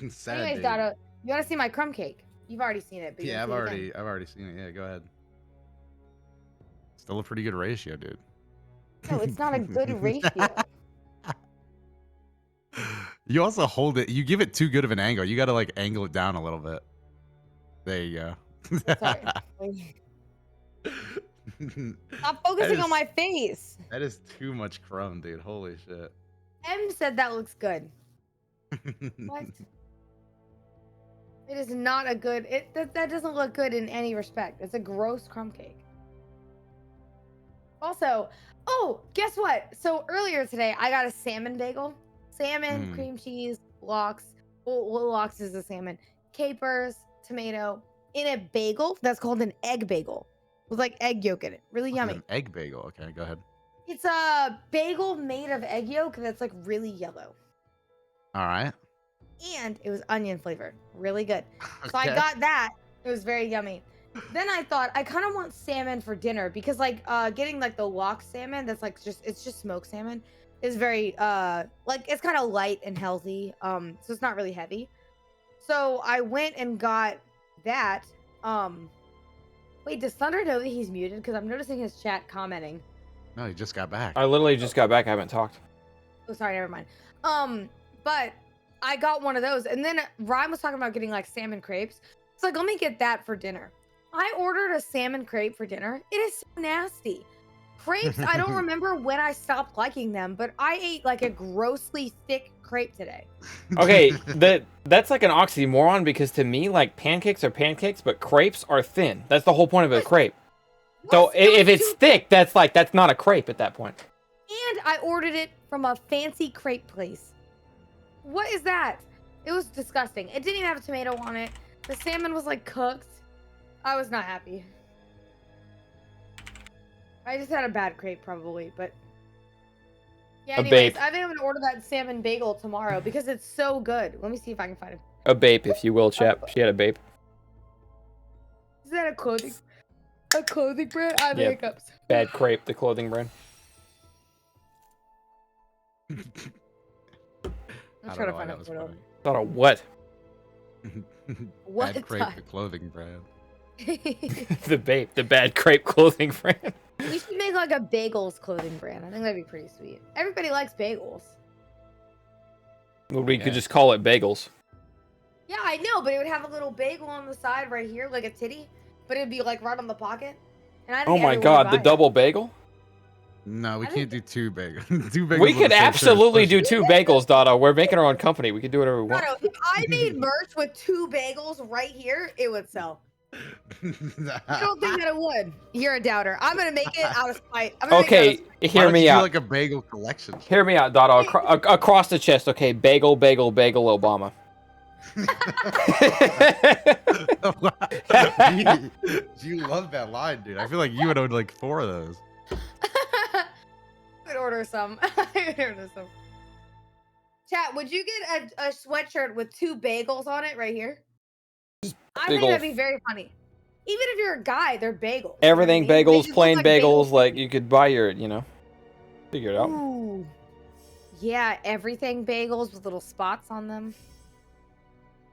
Sad Anyways, day. Dotto, you want to see my crumb cake? You've already seen it. But Yeah, I've already seen it. Yeah, go ahead. Still a pretty good ratio, dude. No, it's not a good ratio. You also hold it. You give it too good of an angle. You got to like angle it down a little bit. There you go. Sorry. Stop focusing on my face. That is too much crumb, dude. Holy shit. M said that looks good. What? It is not a good. That doesn't look good in any respect. It's a gross crumb cake. Also, oh, guess what? So earlier today, I got a salmon bagel. Salmon, cream cheese, lox. Well, lox is a salmon. Capers, tomato. In a bagel that's called an egg bagel. With like egg yolk in it. Really yummy. An egg bagel. Okay, go ahead. It's a bagel made of egg yolk that's like really yellow. All right. And it was onion flavored. Really good. Okay. So I got that. It was very yummy. Then I thought I kind of want salmon for dinner because like getting like the lox salmon that's like it's just smoked salmon is very like it's kind of light and healthy. So it's not really heavy. So I went and got that. Wait, does Thunder know that he's muted? Because I'm noticing his chat commenting. No, he just got back. I literally just got back. I haven't talked. Oh, sorry, never mind. But I got one of those, and then Ryan was talking about getting like salmon crepes. It's like, let me get that for dinner. I ordered a salmon crepe for dinner. It is so nasty. Crepes, I don't remember when I stopped liking them, but I ate like a grossly thick crepe today. Okay, that's like an oxymoron because to me, like pancakes are pancakes, but crepes are thin. That's the whole point of a crepe. So if it's thick, that's not a crepe at that point. And I ordered it from a fancy crepe place. What is that? It was disgusting. It didn't even have a tomato on it. The salmon was like cooked. I was not happy. I just had a bad crepe probably, but yeah, anyways, I think I'm gonna order that salmon bagel tomorrow because it's so good. Let me see if I can find it. A bape, if you will, chap. She had a bape. Is that a clothing brand? I have hiccups. Bad Crepe, the clothing brand. I'm trying to find a photo. Thought of what? What? Bad Crepe, the clothing brand. The bape, the Bad Crepe clothing brand. We should make like a bagels clothing brand. I think that'd be pretty sweet. Everybody likes bagels. Well, we could just call it bagels. Yeah, I know, but it would have a little bagel on the side right here, like a titty, but it'd be like right on the pocket. And I think oh my god, the double bagel? No, we can't do two bagels. Two bagels. We could absolutely do two bagels, Dotto. We're making our own company. We could do whatever we want. Dotto, if I made merch with two bagels right here, it would sell. I don't think that it would. You're a doubter. I'm gonna make it out of spite. I'm gonna Okay, make it hear me Do out. like a bagel collection. Hear me out, Dotto. Across the chest. Okay, bagel, bagel, bagel, Obama. You love that line, dude. I feel like you would own like 4 of those. I would order some. I would order some. Chat, would you get a sweatshirt with 2 bagels on it right here? I think that'd be very funny. Even if you're a guy, they're bagels. Everything you know what I mean? bagels, plain bagels. Like you could buy your, figure it out. Ooh. Yeah, everything bagels with little spots on them.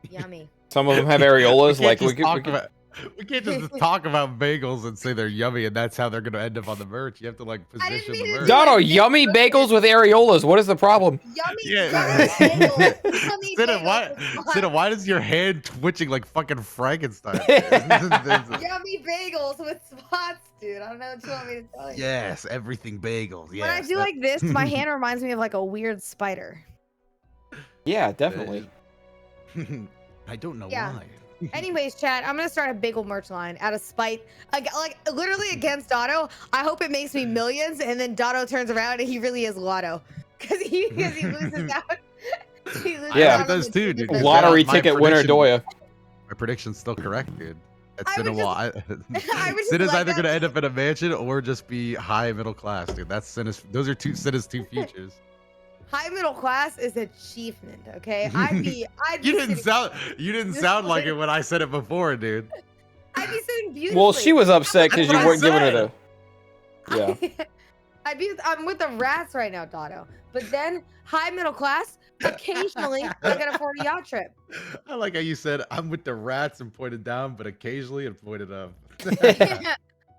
Yummy. Some of them have areolas. Like we can't just talk about bagels and say they're yummy, and that's how they're gonna end up on the merch. You have to like position the merch. Dotto, yummy bagels with areolas. What is the problem? Yummy, Yeah. Cinna, why does your hand twitching like fucking Frankenstein? yummy bagels with spots, dude. I don't know what you want me to tell you. Yes, everything bagels. Yes, When I do like this, my hand reminds me of like a weird spider. Yeah, definitely. I don't know Yeah. why. Anyways, chat, I'm gonna start a bagel merch line out of spite, like literally against Dotto. I hope it makes me millions, and then Dotto turns around and he really is Lotto, because he loses out. Yeah, it does too, dude. Lottery ticket winner, Doya. My prediction's still correct, dude. I would just Cinna's like either that. gonna end up in a mansion or just be high middle class, dude. That's Cinna's. Those are Cinna's 2 futures. High middle class is achievement, okay? I'd be You didn't sound like it when I said it before, dude. I'd be sitting beautifully. Well, she was upset because you That's what weren't I giving her said. the. Yeah. I'm with the rats right now, Dotto. But then high middle class, occasionally I can afford a yacht trip. I like how you said I'm with the rats and pointed down, but occasionally and pointed up.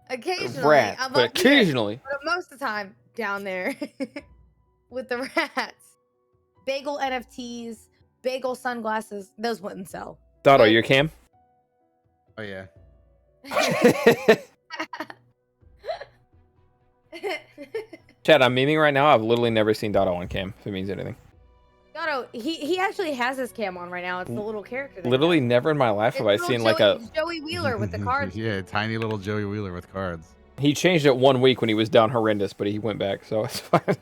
Occasionally, Rat, I'm but up here, occasionally. but most of the time down there with the rats. Bagel NFTs, bagel sunglasses, those wouldn't sell. Dotto, your cam? Oh yeah. Chad, I'm memeing right now. I've literally never seen Dotto on cam, if it means anything. Dotto, he actually has his cam on right now. It's the little character. that Literally he has. never in my life have I It's seen little like a. Joey Wheeler with the cards. Yeah, tiny little Joey Wheeler with cards. He changed it 1 week when he was down horrendous, but he went back, so it's fine.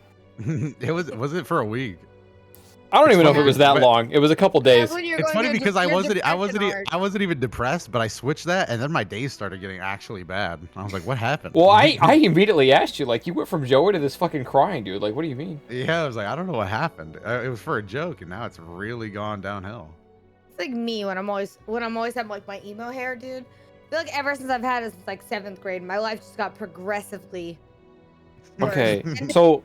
Was it for a week? I don't even know if it funny, was that but- long. It was a couple days. That's when you're It's going funny to because I your wasn't depression arc. even depressed, but I switched that, and then my days started getting actually bad. I was like, "What happened?" Well, I immediately asked you, like, you went from Joey to this fucking crying, dude. Like, what do you mean? Yeah, I was like, I don't know what happened. It was for a joke, and now it's really gone downhill. It's like me when I'm always having like my emo hair, dude. I feel like ever since I've had it since like 7th grade, my life just got progressively worse. Okay, so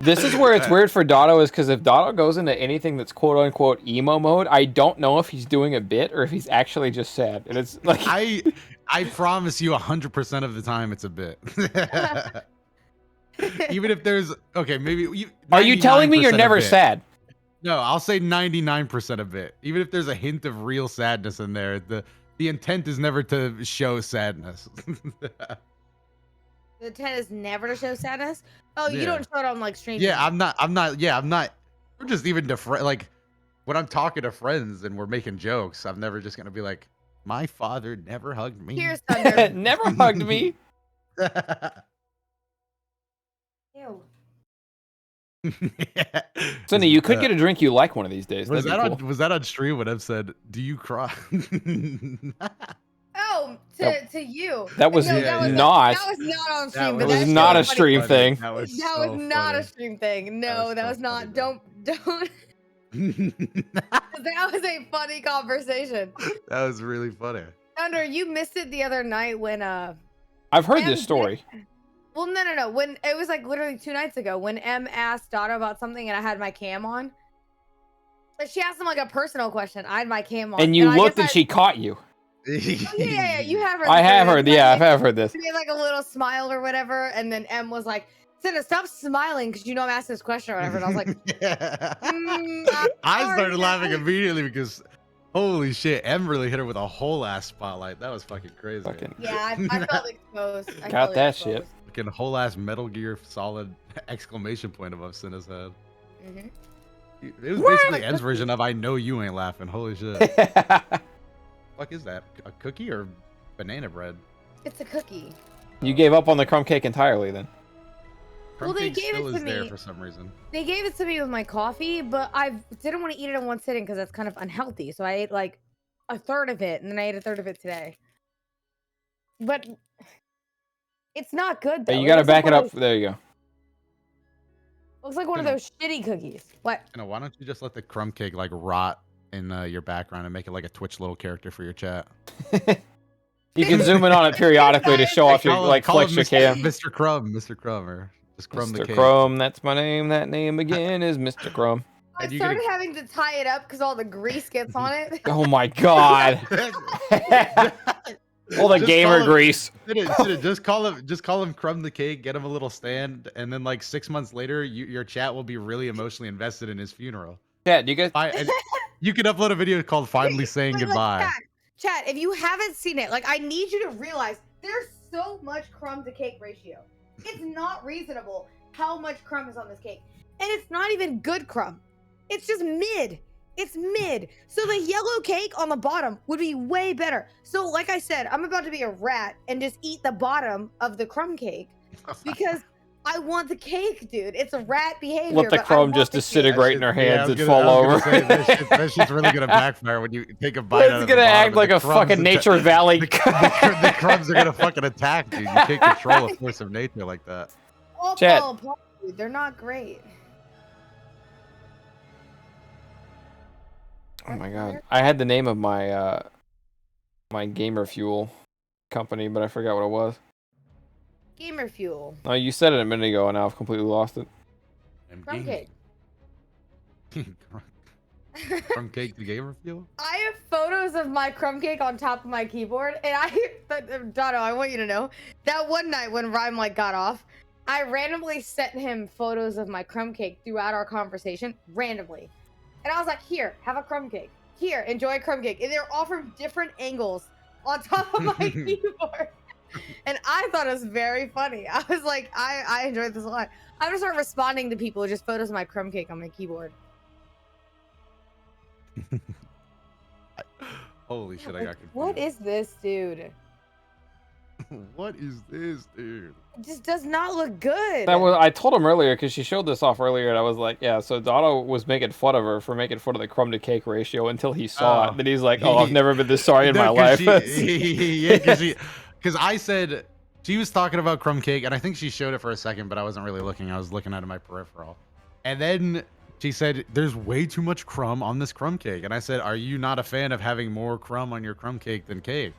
this is where it's weird for Dotto, is because if Dotto goes into anything that's quote unquote emo mode, I don't know if he's doing a bit or if he's actually just sad. And it's like I promise you 100% of the time it's a bit. Even if there's maybe. Are you telling me you're 99% a never bit. sad? No, I'll say 99% a bit. Even if there's a hint of real sadness in there, the intent is never to show sadness. The intent is never to show sadness. Oh, you Yeah. don't show it on like stream. Yeah, I'm not. We're just even like when I'm talking to friends and we're making jokes, I'm never just gonna be like, my father never hugged me. Here's Thunder. Never hugged me. Ew. Yeah. Cinna, you could get a drink you like one of these days. Was That'd that be on cool. was that on stream when Ev said, "Do you cry?" Oh, to you. That was No, not. That was not on That stream. It but was that's not so a funny. stream thing. That was, That so was not a funny. stream thing. No, that so was not. funny, Don't. That was a funny conversation. That was really funny. Thunder, you missed it the other night when I've heard Em this story. Well, no. When it was like literally 2 nights ago when Em asked Dotto about something and I had my cam on. Like she asked him like a personal question. I had my cam on. And you I looked guess and she caught you. Oh, yeah, you have heard. I this have story. heard. Yeah, I have heard this. She made like a little smile or whatever, and then Em was like, "Cinna, stop smiling because you know I'm asking this question or whatever." And I was like, I sorry, started laughing guys. immediately because, holy shit, Em really hit her with a whole ass spotlight. That was fucking crazy. Fucking "Yeah, I felt exposed." I got felt that exposed. shit. Fucking whole ass Metal Gear Solid exclamation point above Cinna's head. Mhm. It was basically Em's version of "I know you ain't laughing." Holy shit. fuck is that? A cookie or banana bread? It's a cookie. You gave up on the crumb cake entirely then. Well, they gave it to there me. for some reason. They gave it to me with my coffee, but I didn't want to eat it in one sitting because that's kind of unhealthy. So I ate like a third of it, and then I ate a third of it today. But it's not good though. Hey, you gotta back it up. There you go. Looks like one of those shitty cookies. What? Why don't you just let the crumb cake like rot in your background and make it like a Twitch little character for your chat? You can zoom in on it periodically to show off your like flex your cam. Mr. Crumb, Mr. Crumb, or just Crumb the Mr. cake. Crumb, that's my name. That name again is Mr. Crumb. I started having to tie it up because all the grease gets on it. Oh my god. All the gamer grease. Just call him Crumb the cake. Get him a little stand, and then like 6 months later, your chat will be really emotionally invested in his funeral. Chat, do you guys? You can upload a video called "Finally Saying Goodbye." Chat, if you haven't seen it, like I need you to realize there's so much crumb to cake ratio. It's not reasonable how much crumb is on this cake, and it's not even good crumb. It's just mid. It's mid. So the yellow cake on the bottom would be way better. So like I said, I'm about to be a rat and just eat the bottom of the crumb cake because I want the cake, dude. It's a rat behavior. Let the crumb just disintegrate in her hands and fall over. That shit's really gonna backfire when you take a bite out of the bottom. It's gonna act like a fucking Nature Valley. The crumbs are gonna fucking attack, dude. You can't control a force of nature like that. Chat. Dude, they're not great. Oh my god. I had the name of my my gamer fuel company, but I forgot what it was. Gamer fuel. Oh, you said it a minute ago, and now I've completely lost it. Crumb cake. Crumb cake the gamer fuel? I have photos of my crumb cake on top of my keyboard, and Doto, I want you to know that one night when Rhyme like got off, I randomly sent him photos of my crumb cake throughout our conversation, randomly. And I was like, here, have a crumb cake. Here, enjoy a crumb cake. And they're all from different angles on top of my keyboard. And I thought it was very funny. I was like, I enjoyed this a lot. I'm gonna start responding to people with just photos of my crumb cake on my keyboard. Holy shit, I got confused. What is this, dude? What is this, dude? It just does not look good. I told him earlier because she showed this off earlier, and I was like, yeah. So Doto was making fun of her for making fun of the crumb to cake ratio until he saw it. Then he's like, oh, I've never been this sorry in my life. Because I said she was talking about crumb cake, and I think she showed it for a second, but I wasn't really looking. I was looking at my peripheral, and then she said, "There's way too much crumb on this crumb cake," and I said, "Are you not a fan of having more crumb on your crumb cake than cake?"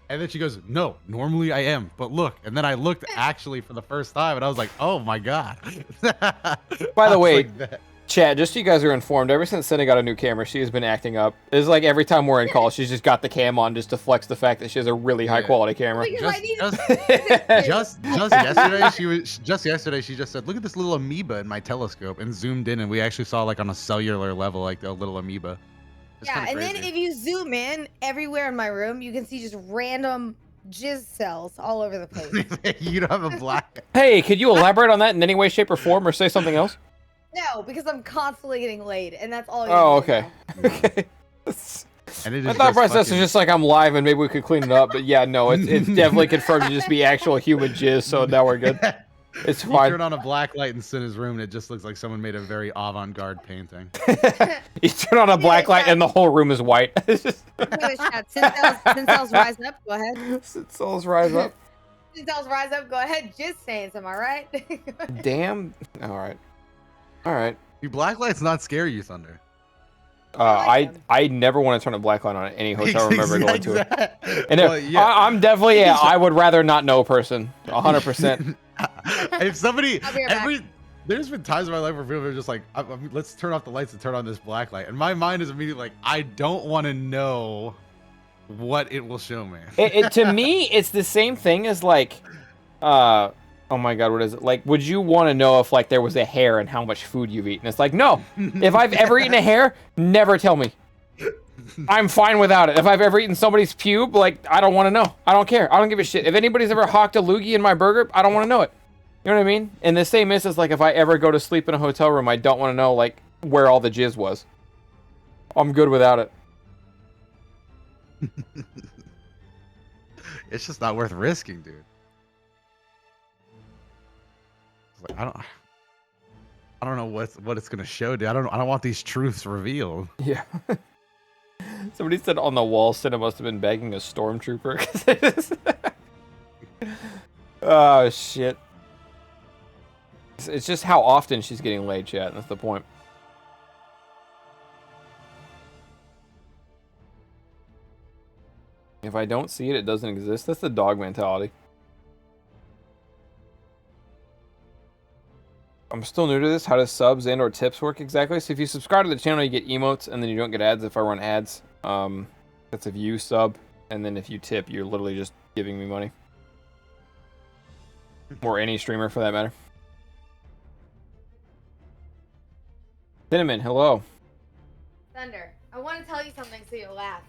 And then she goes, "No, normally I am, but look." And then I looked actually for the first time, and I was like, "Oh my god!" By the way, chat, just so you guys are informed, ever since Cinna got a new camera, she has been acting up. It's like every time we're in call, she's just got the cam on just to flex the fact that she has a really high quality camera. Just yesterday, she just said, "Look at this little amoeba in my telescope," and zoomed in, and we actually saw like on a cellular level, like the little amoeba. It's yeah, and then if you zoom in everywhere in my room, you can see just random jizz cells all over the place. You don't have a black. Hey, could you elaborate on that in any way, shape, or form, or say something else? No, because I'm constantly getting laid, and that's all. Oh, okay. Okay. And My thought process is just like I'm live, and maybe we could clean it up. But yeah, no, it's definitely confirmed to just be actual human jizz. So now we're good. It's fine. You turn on a black light in Cinna's room, and it just looks like someone made a very avant-garde painting. You turn on a black light, and the whole room is white. Cincells rise up. Go ahead. Cincells rise up. Cincells rise up. Go ahead. Just saying, am I right? Damn. All right. All right. Do black lights not scare you, Thunder? I never want to turn a black light on any hotel room ever going to it. And well, yeah. I'm definitely I would rather not know person 100%. If somebody there's been times in my life where people are just like, let's turn off the lights and turn on this black light, and my mind is immediately like, I don't want to know what it will show me. To me, it's the same thing as like, oh my god, what is it? Like, would you want to know if like there was a hair and how much food you've eaten? It's like, no. If I've ever eaten a hair, never tell me. I'm fine without it. If I've ever eaten somebody's pube, like, I don't want to know. I don't care. I don't give a shit. If anybody's ever hawked a loogie in my burger, I don't want to know it. You know what I mean? In the same instance, like, if I ever go to sleep in a hotel room, I don't want to know, like, where all the jizz was. I'm good without it. It's just not worth risking, dude. It's like, I don't know what it's gonna show, dude. I don't want these truths revealed. Yeah. Somebody said on the wall, Cinna must have been begging a stormtrooper. 'Cause it is... Oh shit. It's just how often she's getting laid, chat. That's the point. If I don't see it, it doesn't exist. That's the dog mentality. I'm still new to this. How does subs and or tips work exactly? So if you subscribe to the channel, you get emotes, and then you don't get ads if I run ads. That's if you sub, and then if you tip, you're literally just giving me money. Or any streamer for that matter. Cinnamon, hello. Thunder, I want to tell you something so you'll laugh.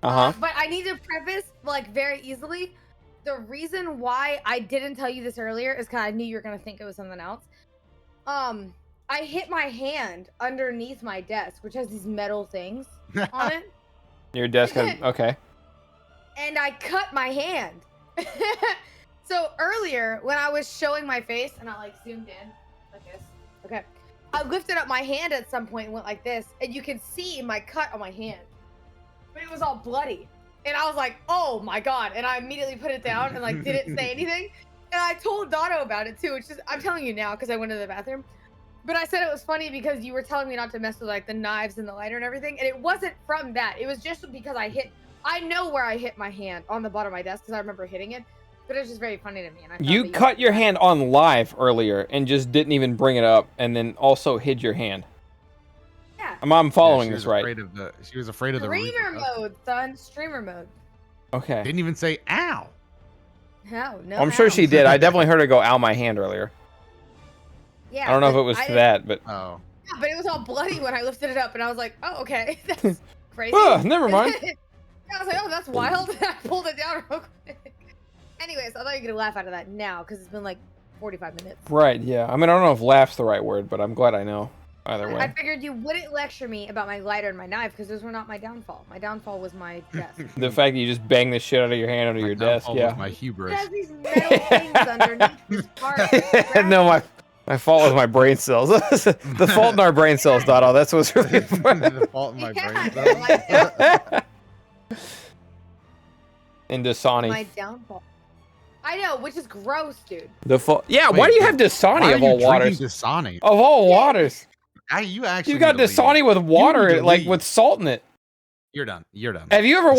But I need to preface, like, very easily. The reason why I didn't tell you this earlier is because I knew you were going to think it was something else. I hit my hand underneath my desk, which has these metal things on it. Your desk had... Okay. And I cut my hand. So earlier, when I was showing my face, and I, like, zoomed in like this. Okay. I lifted up my hand at some point and went like this, and you can see my cut on my hand. But it was all bloody. And I was like, oh my god. And I immediately put it down and, like, didn't say anything. And I told Dotto about it too. It's just, I'm telling you now because I went to the bathroom. But I said it was funny because you were telling me not to mess with, like, the knives and the lighter and everything. And it wasn't from that. It was just because I know where I hit my hand on the bottom of my desk because I remember hitting it. But it was just very funny to me. And I You cut your hand on live earlier and just didn't even bring it up, and then also hid your hand. Yeah. I'm following this right. She was afraid of the Streamer mode, son. Streamer mode. Okay. Didn't even say ow. No, I'm sure she did. I definitely heard her go, ow, my hand earlier. Yeah. I don't know if it was that, but... Oh. Yeah, but it was all bloody when I lifted it up, and I was like, oh, okay. That's crazy. Never mind. I was like, oh, that's wild. I pulled it down real quick. Anyways, I thought you could laugh out of that now, because it's been like 45 minutes. Right, yeah. I mean, I don't know if laugh's the right word, but I'm glad I know. Either way. I figured you wouldn't lecture me about my lighter and my knife, because those were not my downfall. My downfall was my desk. The fact that you just bang this shit out of your hand under your desk, yeah. My hubris. It has these metal things underneath this part. No, my fault was my brain cells. The fault in our brain cells, Dotto. That's what's really funny. The fault in my brain cells. In Dasani. My downfall. I know, which is gross, dude. Yeah, why do you have Dasani of all waters? Dasani? Of all waters. You actually. You got Dasani with water, like with salt in it. You're done. You're done. Have you ever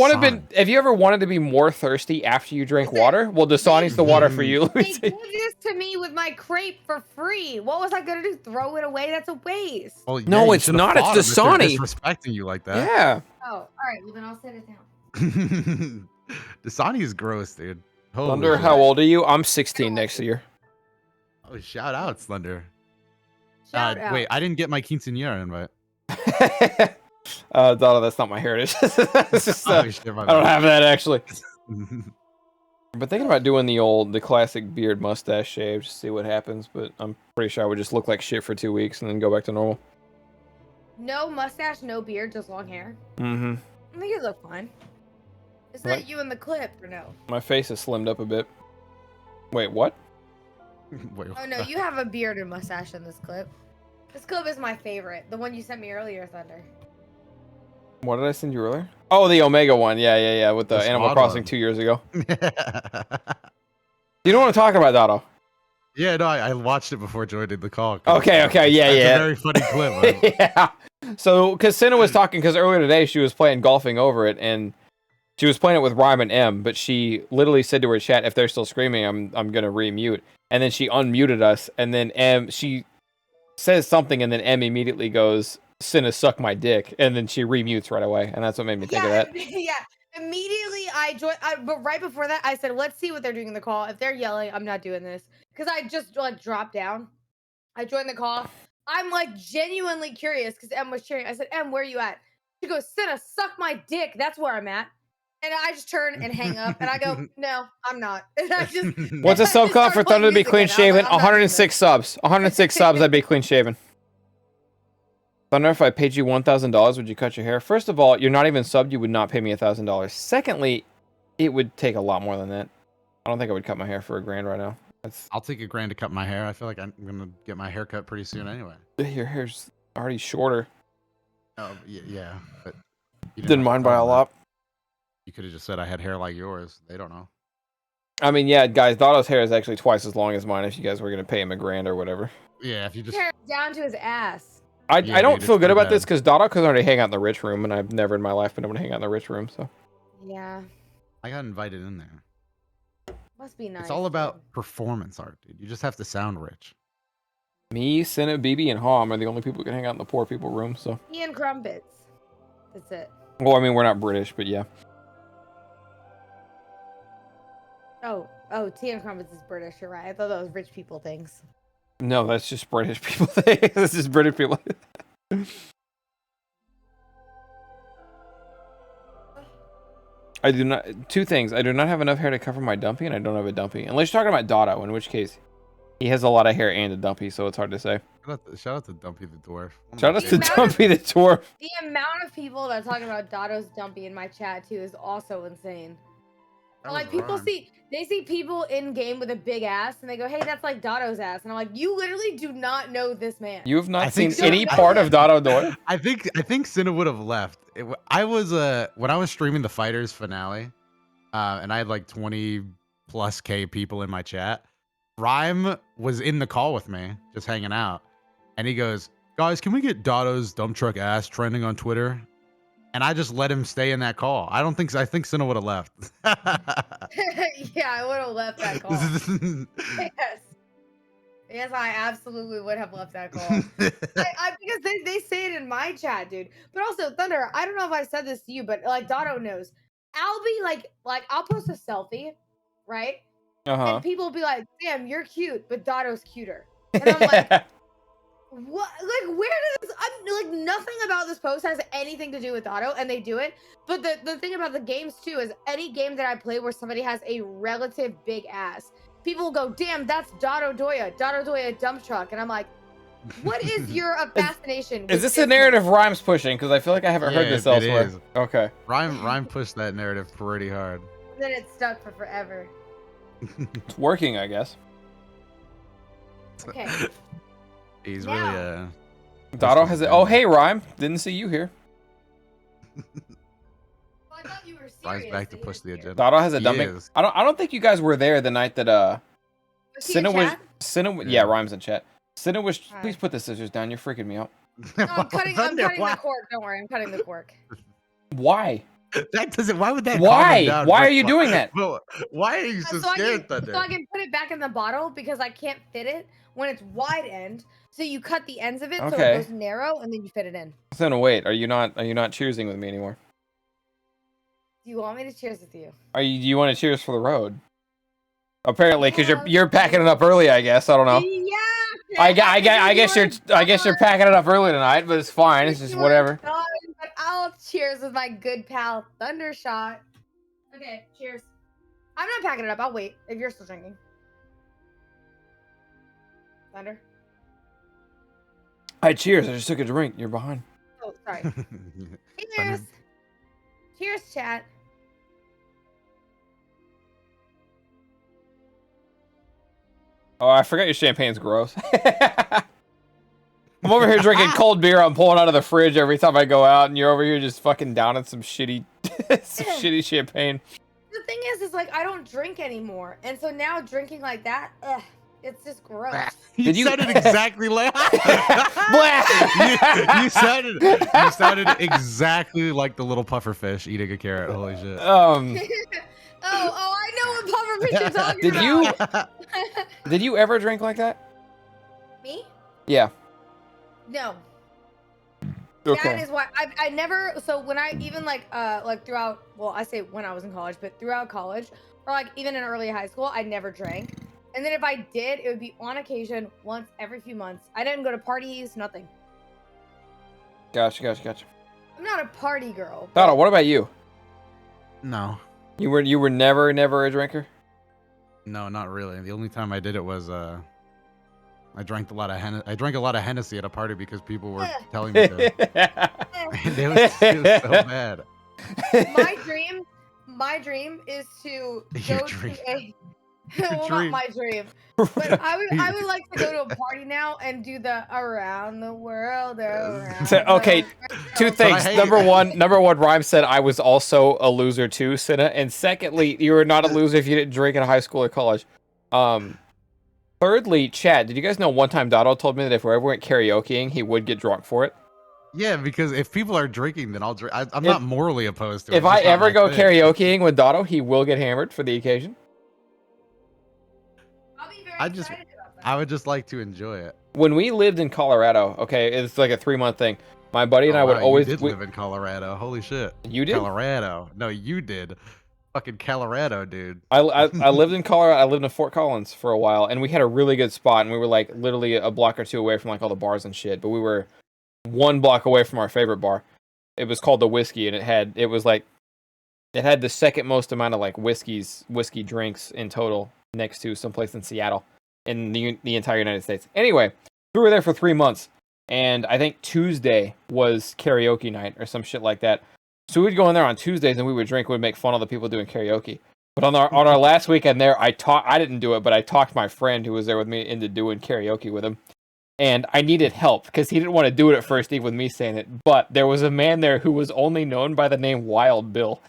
wanted to be more thirsty after you drink water? Well, Dasani's the water for you. They gave this to me with my crepe for free. What was I gonna do? Throw it away? That's a waste. Well, no, it's not. It's Dasani. Disrespecting you like that. Yeah. Oh, all right. Well, then I'll set it down. Dasani is gross, dude. Thunder, how old are you? I'm 16 next year. Oh, shout out, Slender. Shout out. Wait, I didn't get my quinceañera invite. Dotto, that's not my heritage. It's just, I don't have that actually. But thinking about doing the classic beard mustache shave, just see what happens. But I'm pretty sure I would just look like shit for 2 weeks and then go back to normal. No mustache, no beard, just long hair. Mm-hmm. I think you look fine. Is that you in the clip or no? My face is slimmed up a bit. Wait, what? Wait, oh no, you have a beard and mustache in this clip. This clip is my favorite. The one you sent me earlier, Thunder. What did I send you earlier? Oh, the Omega one. Yeah. With the Animal Crossing 2 years ago. You don't want to talk about Dotto? Yeah, no, I watched it before joining the call. Okay, yeah. It's a very funny clip. Yeah. So, because Cinna was talking, because earlier today she was playing golfing over it, and she was playing it with Rhyme and M, but she literally said to her chat, if they're still screaming, I'm gonna remute. And then she unmuted us, and then M, she says something, and then M immediately goes, Cinna, suck my dick, and then she remutes right away, and that's what made me think of that. Yeah, immediately I joined, but right before that, I said, let's see what they're doing in the call. If they're yelling, I'm not doing this. Because I just, like, dropped down. I joined the call. I'm, like, genuinely curious, because M was cheering. I said, M, where are you at? She goes, Cinna, suck my dick. That's where I'm at. And I just turn and hang up, and I go, no, I'm not. And I just... What's a sub count for Thunder to be clean shaven? 106 subs. 106 subs, I'd be clean shaven. Thunder, if I paid you $1,000, would you cut your hair? First of all, you're not even subbed. You would not pay me $1,000. Secondly, it would take a lot more than that. I don't think I would cut my hair for $1,000 right now. I'll take $1,000 to cut my hair. I feel like I'm gonna get my hair cut pretty soon anyway. Your hair's already shorter Oh yeah, but you than mine by a lot. You could have just said I had hair like yours. They don't know. I mean, yeah, guys, Dotto's hair is actually twice as long as mine. If you guys were gonna pay him $1,000 or whatever. Yeah, if you just Hair down to his ass. I don't feel good about this because Dotto could already hang out in the rich room, and I've never in my life been able to hang out in the rich room. So Yeah. I got invited in there. Must be nice. It's all about performance art, dude. You just have to sound rich. me, Cinna, BB, and Hom are the only people who can hang out in the poor people room. So Tea and crumpets. That's it. well, I mean, we're not British, but yeah. Oh, tea and crumpets is British. You're right. I thought that was rich people things. No, that's just British people thing. That's just British people. I do not. Two things. I do not have enough hair to cover my dumpy, and I don't have a dumpy. Unless you're talking about Dotto, in which case he has a lot of hair and a dumpy, so it's hard to say. Shout out to Dumpy the Dwarf. Shout out to Dumpy the Dwarf. The amount of people that are talking about Dotto's dumpy in my chat too is also insane. Like people see people in game with a big ass and they go, "Hey, that's like Dotto's ass," and I'm like, "You literally do not know this man." You have not seen any part of Dotodoya. I think Cinna would have left. I was when I was streaming the Fighters finale, and I had like 20+K people in my chat. Rhyme was in the call with me, just hanging out, and he goes, "Guys, can we get Dotto's dump truck ass trending on Twitter?" And I just let him stay in that call. I think Cinna would have left. Yeah, I would have left that call. Yes, I absolutely would have left that call. Because they say it in my chat, dude. But also, Thunder, I don't know if I said this to you, but like Dotto knows. I'll be like I'll post a selfie, right? And people will be like, "Damn, you're cute, but Dotto's cuter." And I'm like, what? Like, where does this? I'm like, nothing about this post has anything to do with Dotto, and they do it. But the thing about the games too is any game that I play where somebody has a relative big ass, people will go, "Damn, that's Dotodoya dump truck," and I'm like, what is your fascination? Is this a narrative Rhyme's pushing? Because I feel like I haven't heard this elsewhere. Is. Okay. Rhyme pushed that narrative pretty hard. And then it's stuck for forever. It's working, I guess. Okay. He's now, really Dotto has it. Oh, hey, Rhyme. Didn't see you here. Well, I thought you were serious. Rhyme's back to push the agenda. Dotto has a dumping. I don't think you guys were there the night that Cinna was. Yeah, Rhyme's in chat. Cinna was. Please put the scissors down. You're freaking me out. No, I'm cutting the cork. Don't worry, I'm cutting the cork. Why? That doesn't. Why would that? Why? Why are you doing that? Well, why are you so scared, Thunder? So I can put it back in the bottle because I can't fit it when it's wide end. So you cut the ends of it so it goes narrow, and then you fit it in. So wait, are you not cheersing with me anymore? Do you want me to cheers with you? Do you want to cheers for the road? Apparently, because you're packing it up early. I guess I don't know. Yeah. I guess you're packing it up early tonight, but it's fine. It's just whatever. But I'll cheers with my good pal Thundershot. Okay, cheers. I'm not packing it up. I'll wait if you're still drinking. Thunder. Hi, cheers. I just took a drink. You're behind. Oh, sorry. Cheers. Cheers, chat. Oh, I forgot your champagne's gross. I'm over here drinking cold beer I'm pulling out of the fridge every time I go out, and you're over here just fucking downing some shitty, shitty champagne. The thing is like I don't drink anymore, and so now drinking like that, it's just gross. You sounded exactly like you sounded exactly like the little puffer fish eating a carrot. Holy shit. I know what puffer fish you're talking about. Did you ever drink like that? Me? Yeah. No. Okay. That is why I never. So when I even like throughout, well, I say when I was in college, but throughout college or like even in early high school, I never drank. And then if I did, it would be on occasion, once every few months. I didn't go to parties, nothing. Gotcha. I'm not a party girl. Dotto, what about you? No. You were never a drinker? No, not really. The only time I did it was I drank a lot of Hennessy at a party because people were telling me to. And it was so bad. My dream is to Your go dream. to a Your well, dream. not my dream. But I would like to go to a party now and do the around the world, around So, okay, the two world. things. hate- Number one, Rhyme said I was also a loser too, Cinna. And secondly, you were not a loser if you didn't drink in high school or college. Thirdly, Chad, did you guys know one time Dotto told me that if we ever went karaokeing, he would get drunk for it? Yeah, because if people are drinking, then I'll drink. I'm not morally opposed to it. If It's I just not ever my go thing. karaokeing with Dotto, he will get hammered for the occasion. I'll be very I just- excited about that. I would just like to enjoy it. When we lived in Colorado, okay, it's like a 3-month thing. My buddy and I would wow, always. You did live in Colorado. Holy shit. You did? Colorado. No, you did. Fucking Colorado, dude. I lived in Colorado. I lived in Fort Collins for a while, and we had a really good spot, and we were like literally a block or two away from like all the bars and shit. But we were 1 block away from our favorite bar. It was called the Whiskey, and it had the second most amount of like whiskey drinks in total, next to someplace in Seattle, in the entire United States. Anyway, we were there for 3 months, and I think Tuesday was karaoke night or some shit like that. So we'd go in there on Tuesdays and we would drink. We'd make fun of the people doing karaoke. But on our last weekend there, I didn't do it, but I talked my friend who was there with me into doing karaoke with him. And I needed help because he didn't want to do it at first, even with me saying it. But there was a man there who was only known by the name Wild Bill,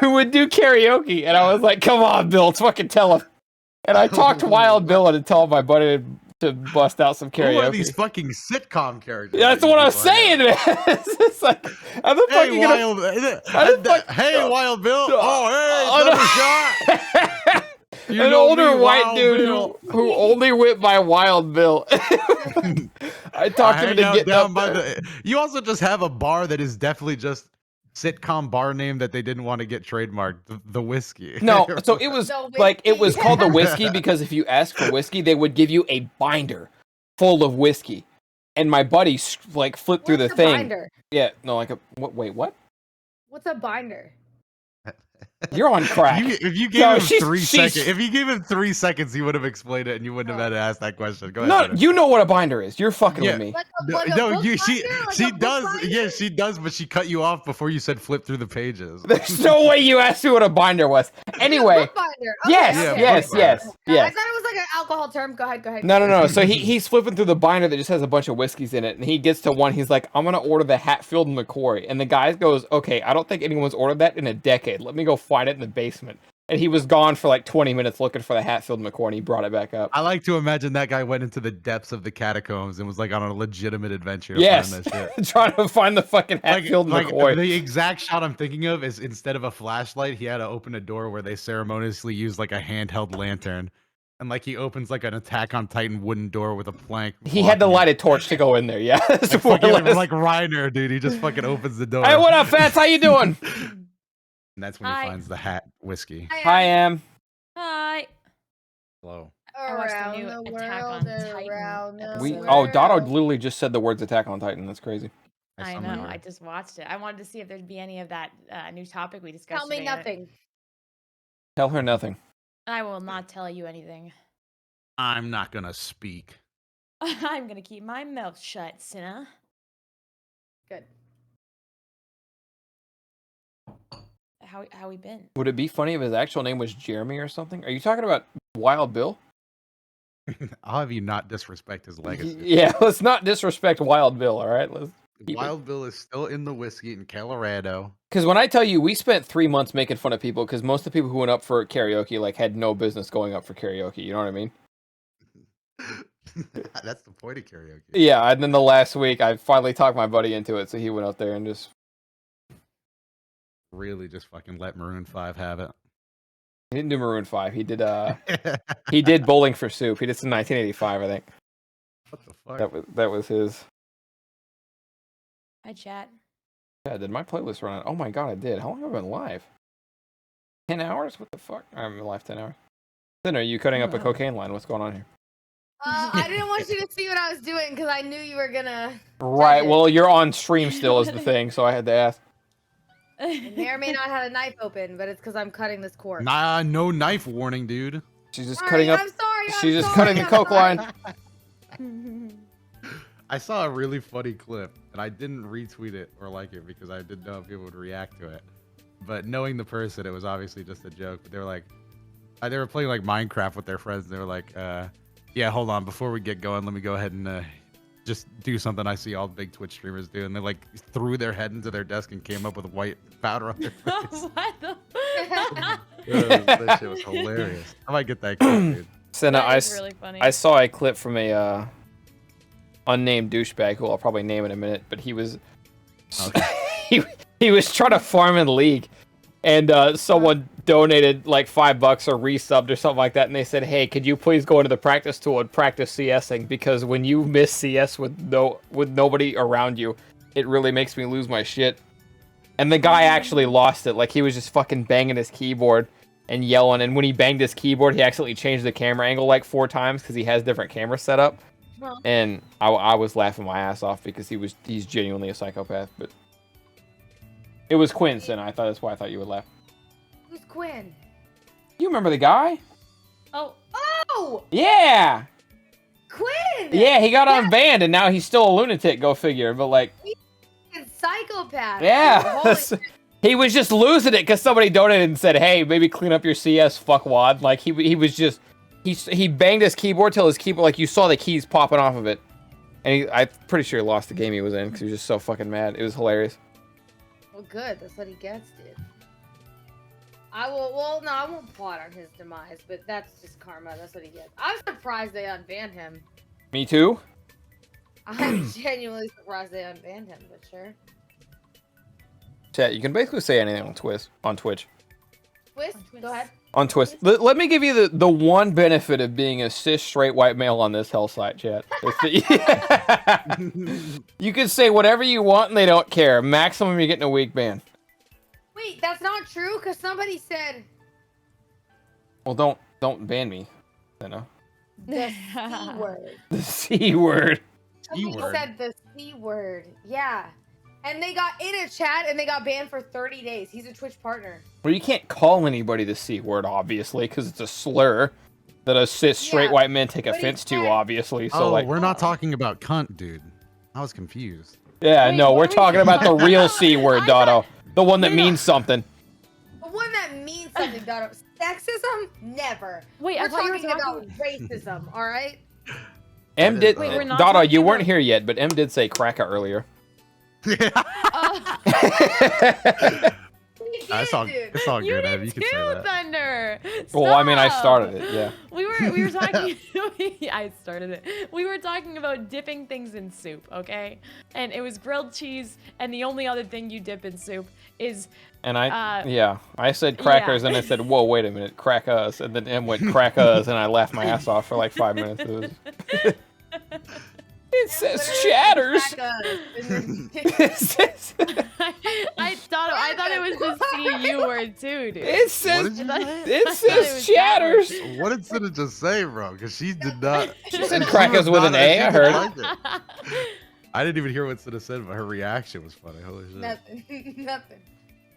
who would do karaoke. And I was like, "Come on, Bill, let's fucking tell him." And I talked to Wild Bill and told my buddy to bust out some karaoke. Who are these fucking sitcom characters? Yeah, that's what I'm saying, man. It's just like, how the fuck you gonna... Hey, Wild Bill. Oh, hey, another shot. You An know older me, white Wild dude Bill. who only went by Wild Bill. I talked him hang to out get down up by there. You also just have a bar that is definitely just sitcom bar name that they didn't want to get trademarked. The Whiskey. No, so it was The like, it was whiskey. called the Whiskey because if you asked for whiskey, they would give you a binder full of whiskey. And my buddy like flipped through the What's a thing. binder? Yeah, no, like a wait, what? What's a binder? You're on crack. If you gave No, him she's- 3 she's- seconds, if you gave him 3 seconds, he would have explained it, and you wouldn't have had to ask that question. Go ahead. No, finish. you know what a binder is. You're fucking Yeah. with me. Like a No, book she binder? Like she a book does. binder? Yeah, she does, but she cut you off before you said flip through the pages. There's no way you asked me what a binder was. Anyway, Book binder. Okay, yes, okay. yes, book yes, binder. I yes. thought it was like an alcohol term. Go ahead. No. So he's flipping through the binder that just has a bunch of whiskeys in it, and he gets to one. He's like, "I'm gonna order the Hatfield and McCoy," and the guy goes, "Okay, I don't think anyone's ordered that in a decade. Let me go find it in the basement." And he was gone for like 20 minutes looking for the Hatfield and McCoy, and he brought it back up. I like to imagine that guy went into the depths of the catacombs and was like on a legitimate adventure. To Yes, find that shit. trying to find the fucking Hatfield and McCoy. The exact shot I'm thinking of is instead of a flashlight, he had to open a door where they ceremoniously use like a handheld lantern. And like he opens like an Attack on Titan wooden door with a plank. He had to blocking light a torch to go in there. Yeah, it. that's more or less. Like Reiner, dude. He just fucking opens the door. Hey, what up, Fats? How you doing? And that's when he Hi. finds the hat whiskey. Hi, Am. Hi. Hello. I watched the Around new the Attack on world, Titan around the episode. Dotto world. literally just said the words Attack on Titan. That's crazy. I saw know. my- I just watched it. I wanted to see if there'd be any of that new topic we discussed. Tell me today. nothing. Tell her nothing. I will not tell you anything. I'm not gonna speak. I'm gonna keep my mouth shut, Cinna. Good. How we been? Would it be funny if his actual name was Jeremy or something? Are you talking about Wild Bill? I'll have you not disrespect his legacy. Yeah, let's not disrespect Wild Bill, all right? keep it. Wild Bill is still in the whiskey in Colorado. Because when I tell you, we spent 3 months making fun of people because most of the people who went up for karaoke like had no business going up for karaoke. You know what I mean? That's the point of karaoke. Yeah, and then the last week, I finally talked my buddy into it, so he went up there and just... Really just fucking let Maroon 5 have it. He didn't do Maroon 5. He did he did Bowling for Soup. He did some 1985, I think. What the fuck? That was his. Hi, chat. Yeah, did my playlist run out? Oh my god, I did. How long have I been live? 10 hours? What the fuck? I'm been live 10 hours. Then are you cutting up a cocaine line? What's going on here? I didn't want you to see what I was doing because I knew you were gonna. Right, it. well, you're on stream still is the thing, so I had to ask. I may or may not have a knife open, but it's because I'm cutting this cord. Nah, no knife warning, dude. She's just All cutting right, up. I'm sorry. She's I'm just sorry, cutting the I'm coke sorry. line. I saw a really funny clip, and I didn't retweet it or like it because I didn't know if people would react to it. But knowing the person, it was obviously just a joke. But they were like, they were playing like Minecraft with their friends. And they were like, yeah, hold on. Before we get going, let me go ahead and just do something I see all big Twitch streamers do. And they like threw their head into their desk and came up with white powder on their face. What the? That shit was hilarious. I might get that clip, dude. Cinna, That is really funny. I saw a clip from a unnamed douchebag who I'll probably name in a minute, but he was he was trying to farm in League, and someone donated like $5 or resubbed or something like that, and they said, "Hey, could you please go into the practice tool and practice CSing, because when you miss CS with nobody around you, it really makes me lose my shit." And the guy actually lost it. Like, he was just fucking banging his keyboard and yelling, and when he banged his keyboard, he accidentally changed the camera angle like 4 times because he has different cameras set up. And I was laughing my ass off because he's genuinely a psychopath. But it was Quinn, Cinna. That's why I thought you would laugh. Who's Quinn? You remember the guy? Oh, Yeah. Quinn. Yeah, he got unbanned and now he's still a lunatic. Go figure. But like, Psychopath. yeah, Holy shit. he was just losing it because somebody donated and said, "Hey, maybe clean up your CS, fuckwad." Like he was just he banged his keyboard till his keyboard, like, you saw the keys popping off of it, and I'm pretty sure he lost the game he was in because he was just so fucking mad. It was hilarious. Well, good. That's what he gets, dude. I will. Well, no, I won't plot on his demise, but that's just karma. That's what he gets. I'm surprised they unbanned him. Me too. I'm genuinely surprised they unbanned him, but sure. Chat, you can basically say anything on Twitch. Twist, go ahead. On Twitch. Let me give you the one benefit of being a cis straight white male on this hell site, chat. You can say whatever you want and they don't care. Maximum, you're getting a week ban. Wait, that's not true, because somebody said Well, don't ban me, Cinna. the C word. The C word. Somebody said the C word. Yeah. And they got in a chat and they got banned for 30 days. He's a Twitch partner. Well, you can't call anybody the C word, obviously, because it's a slur that a cis straight white men take offense to, obviously. So, like, we're not talking about cunt, dude. I was confused. yeah, Wait, no, what we're are we talking about the talking real about? C word, I Dotto. thought- The one that means something. The one that means something, Doto. Sexism? Never. Wait, We're I thought you were talking about talking. racism, alright? M did. Wait, we're not Dotto, talking you weren't about- here yet, but M did say cracka earlier. It's all good, You Ev. did You can too, say that. Thunder. Well, I mean, I Stop. started it, yeah. We were talking. I started it. We were talking about dipping things in soup, okay? And it was grilled cheese, and the only other thing you dip in soup is. And I said crackers, and I said, whoa, wait a minute, crack us. And then M went crack us, and I laughed my ass off for like 5 minutes. It was... It says chatters. I thought it was the CU word too, dude. It says What did you say? it says chatters. What did Cinna just say, bro? Because she did not. She said crack us with an A. I heard it. I didn't even hear what Cinna said, but her reaction was funny. Holy shit. Nothing.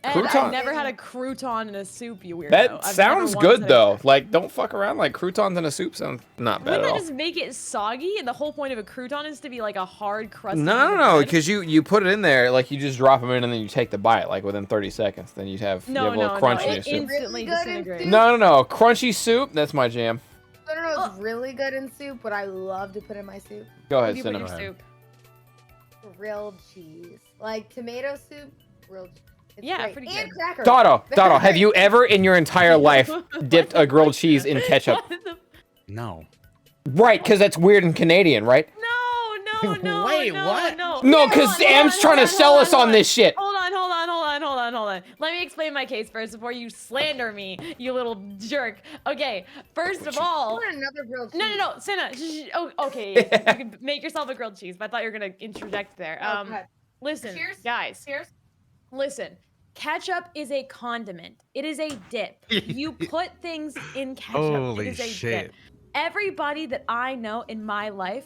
And Crouton. I've never had a crouton in a soup, you weirdo. That I've sounds never once good had a though. Like, don't fuck around. Like, croutons in a soup sounds not bad Wouldn't at that all. just make it soggy? And the whole point of a crouton is to be like a hard crust. No, because you put it in there, like, you just drop them in and then you take the bite, like, within 30 seconds. Then you'd have, you have a little crunch in your it soup. instantly Really good in disintegrates. soup? No, crunchy soup. That's my jam. I don't know. It's really good in soup. What I love to put in my soup: Go What ahead, do you put in Cinna. your ahead. soup? grilled cheese, like tomato soup, grilled. It's Yeah, great. pretty And good. crackers. Dotto, have you ever in your entire life dipped a grilled cheese in ketchup? What the- No. Right, because that's weird and Canadian, right? No, Wait, no, what? no. No, Hold because on, Sam's hold trying to on, sell hold us on on. this shit. Hold on. Let me explain my case first before you slander me, you little jerk. Okay, first of I all, want another grilled cheese. no, Cinna. Oh, okay, you can make yourself a grilled cheese, but I thought you were gonna interject there. Oh, God. Listen, Cheers. guys. Cheers. Listen, ketchup is a condiment. It is a dip. You put things in ketchup. Holy it is a shit. dip. Everybody that I know in my life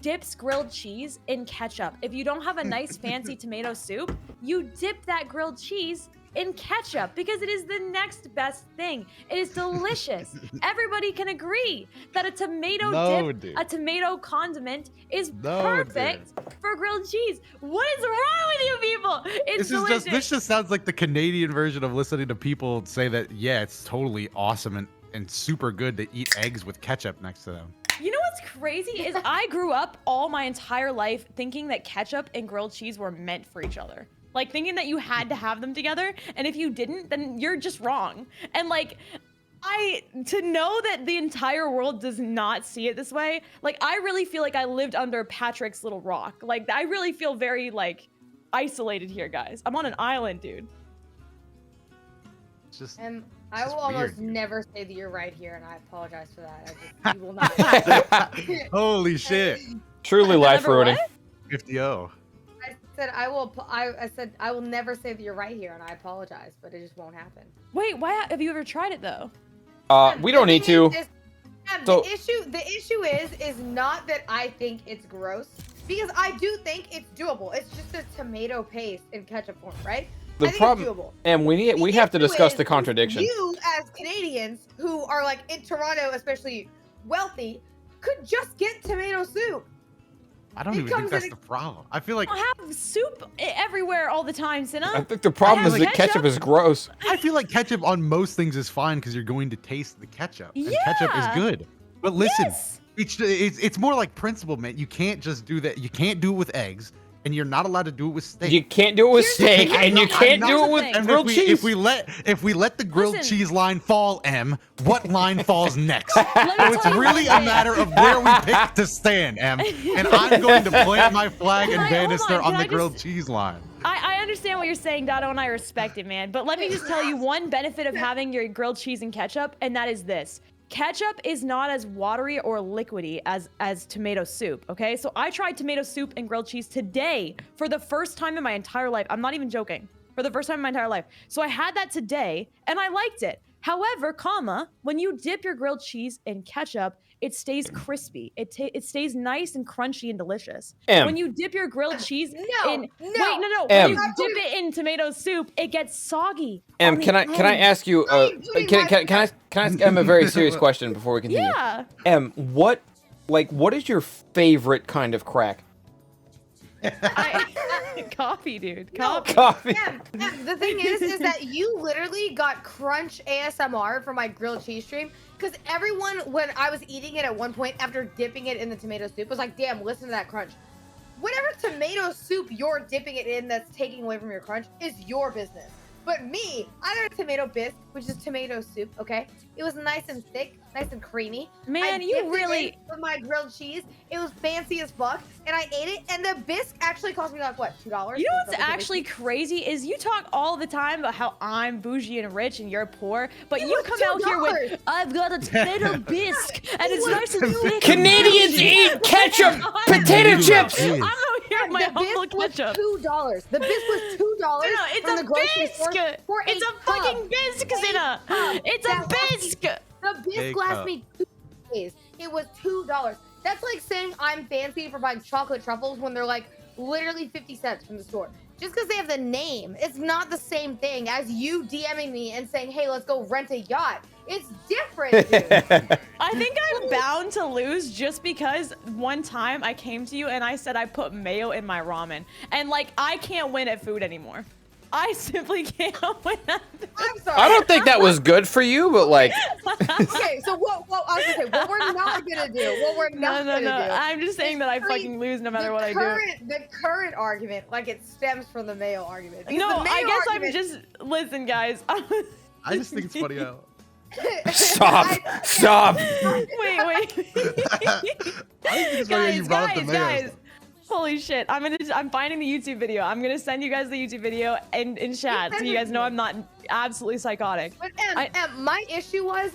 dips grilled cheese in ketchup. If you don't have a nice fancy tomato soup, you dip that grilled cheese in ketchup because it is the next best thing. It is delicious. Everybody can agree that a tomato dip, a tomato condiment is perfect for grilled cheese. What is wrong with you people? It's delicious. This just sounds like the Canadian version of listening to people say that, yeah, it's totally awesome and super good to eat eggs with ketchup next to them. You know what's crazy is I grew up all my entire life thinking that ketchup and grilled cheese were meant for each other. Like thinking that you had to have them together, and if you didn't, then you're just wrong. And like, to know that the entire world does not see it this way, like I really feel like I lived under Patrick's little rock. Like I really feel very like isolated here, guys. I'm on an island, dude. It's just. I will almost never say that you're right here, and I apologize for that. You will not. Holy shit! Truly life ruining. 50-0. I said I will never say that you're right here, and I apologize, but it just won't happen. Wait, why have you ever tried it though? We don't need to. The issue is not that I think it's gross, because I do think it's doable. It's just a tomato paste in ketchup form, right? The problem, and we have to discuss the contradiction. You, as Canadians who are like in Toronto, especially wealthy, could just get tomato soup. I don't even think that's the problem. I feel like I have soup everywhere all the time, Cinna. I think the problem is that ketchup is gross. I feel like ketchup on most things is fine because you're going to taste the ketchup, and ketchup is good. But listen, it's more like principle, man. You can't just do that. You can't do it with eggs. And you're not allowed to do it with steak. You can't do it with steak, and you can't do it with grilled cheese. If we let the grilled cheese line fall, what line falls next? So it's really a matter of where we pick to stand, and I'm going to plant my flag in Bannister on the grilled cheese line. I understand what you're saying, Dotto, and I respect it, man. But let me just tell you one benefit of having your grilled cheese and ketchup, and that is this. Ketchup is not as watery or liquidy as tomato soup, okay? So I tried tomato soup and grilled cheese today for the first time in my entire life. I'm not even joking. For the first time in my entire life. So I had that today, and I liked it. However, when you dip your grilled cheese in ketchup, it stays crispy. It stays nice and crunchy and delicious. When you dip your grilled cheese when you dip it in tomato soup, it gets soggy. Can I ask you? Can I ask Em a very serious question before we continue? Yeah. Em, what is your favorite kind of crack? Coffee, dude. Coffee. The thing is that you literally got crunch ASMR from my grilled cheese stream, because everyone, when I was eating it at one point after dipping it in the tomato soup, was like, damn, listen to that crunch. Whatever tomato soup you're dipping it in that's taking away from your crunch is your business. But me, I got a tomato bisque, which is tomato soup, okay? It was nice and thick, nice and creamy. Man, you really... with my grilled cheese. It was fancy as fuck, and I ate it, and the bisque actually cost me like, what, $2? You know what's actually crazy is you talk all the time about how I'm bougie and rich and you're poor, but you come out here with, I've got a tomato bisque, and it's nice and thick. Canadians eat ketchup, potato chips! I'm out here with my humble ketchup. $2. The bisque was $2 it's from a the grocery bisque! store for It's a fucking bisque, Cinna! It's a bisque! The bisque lasts me 2 days. It was $2. That's like saying I'm fancy for buying chocolate truffles when they're like literally 50 cents from the store. Just because they have the name, it's not the same thing as you DMing me and saying, hey, let's go rent a yacht. It's different, dude. I think I'm bound to lose just because one time I came to you and I said I put mayo in my ramen. And like, I can't win at food anymore. I simply can't win at food. I'm sorry. I don't think that was good for you, but like... Okay, so what I was gonna say, what we're not gonna do, No. I'm just saying that I fucking lose no matter what I do. The current argument, like it stems from the mayo argument. No, I guess I'm just... Listen, guys. I just think it's funny how... Stop! Wait. I think it's funny how you brought up the mayo. Holy shit! I'm finding the YouTube video. I'm gonna send you guys the YouTube video in chat so you guys know I'm not absolutely psychotic. But my issue is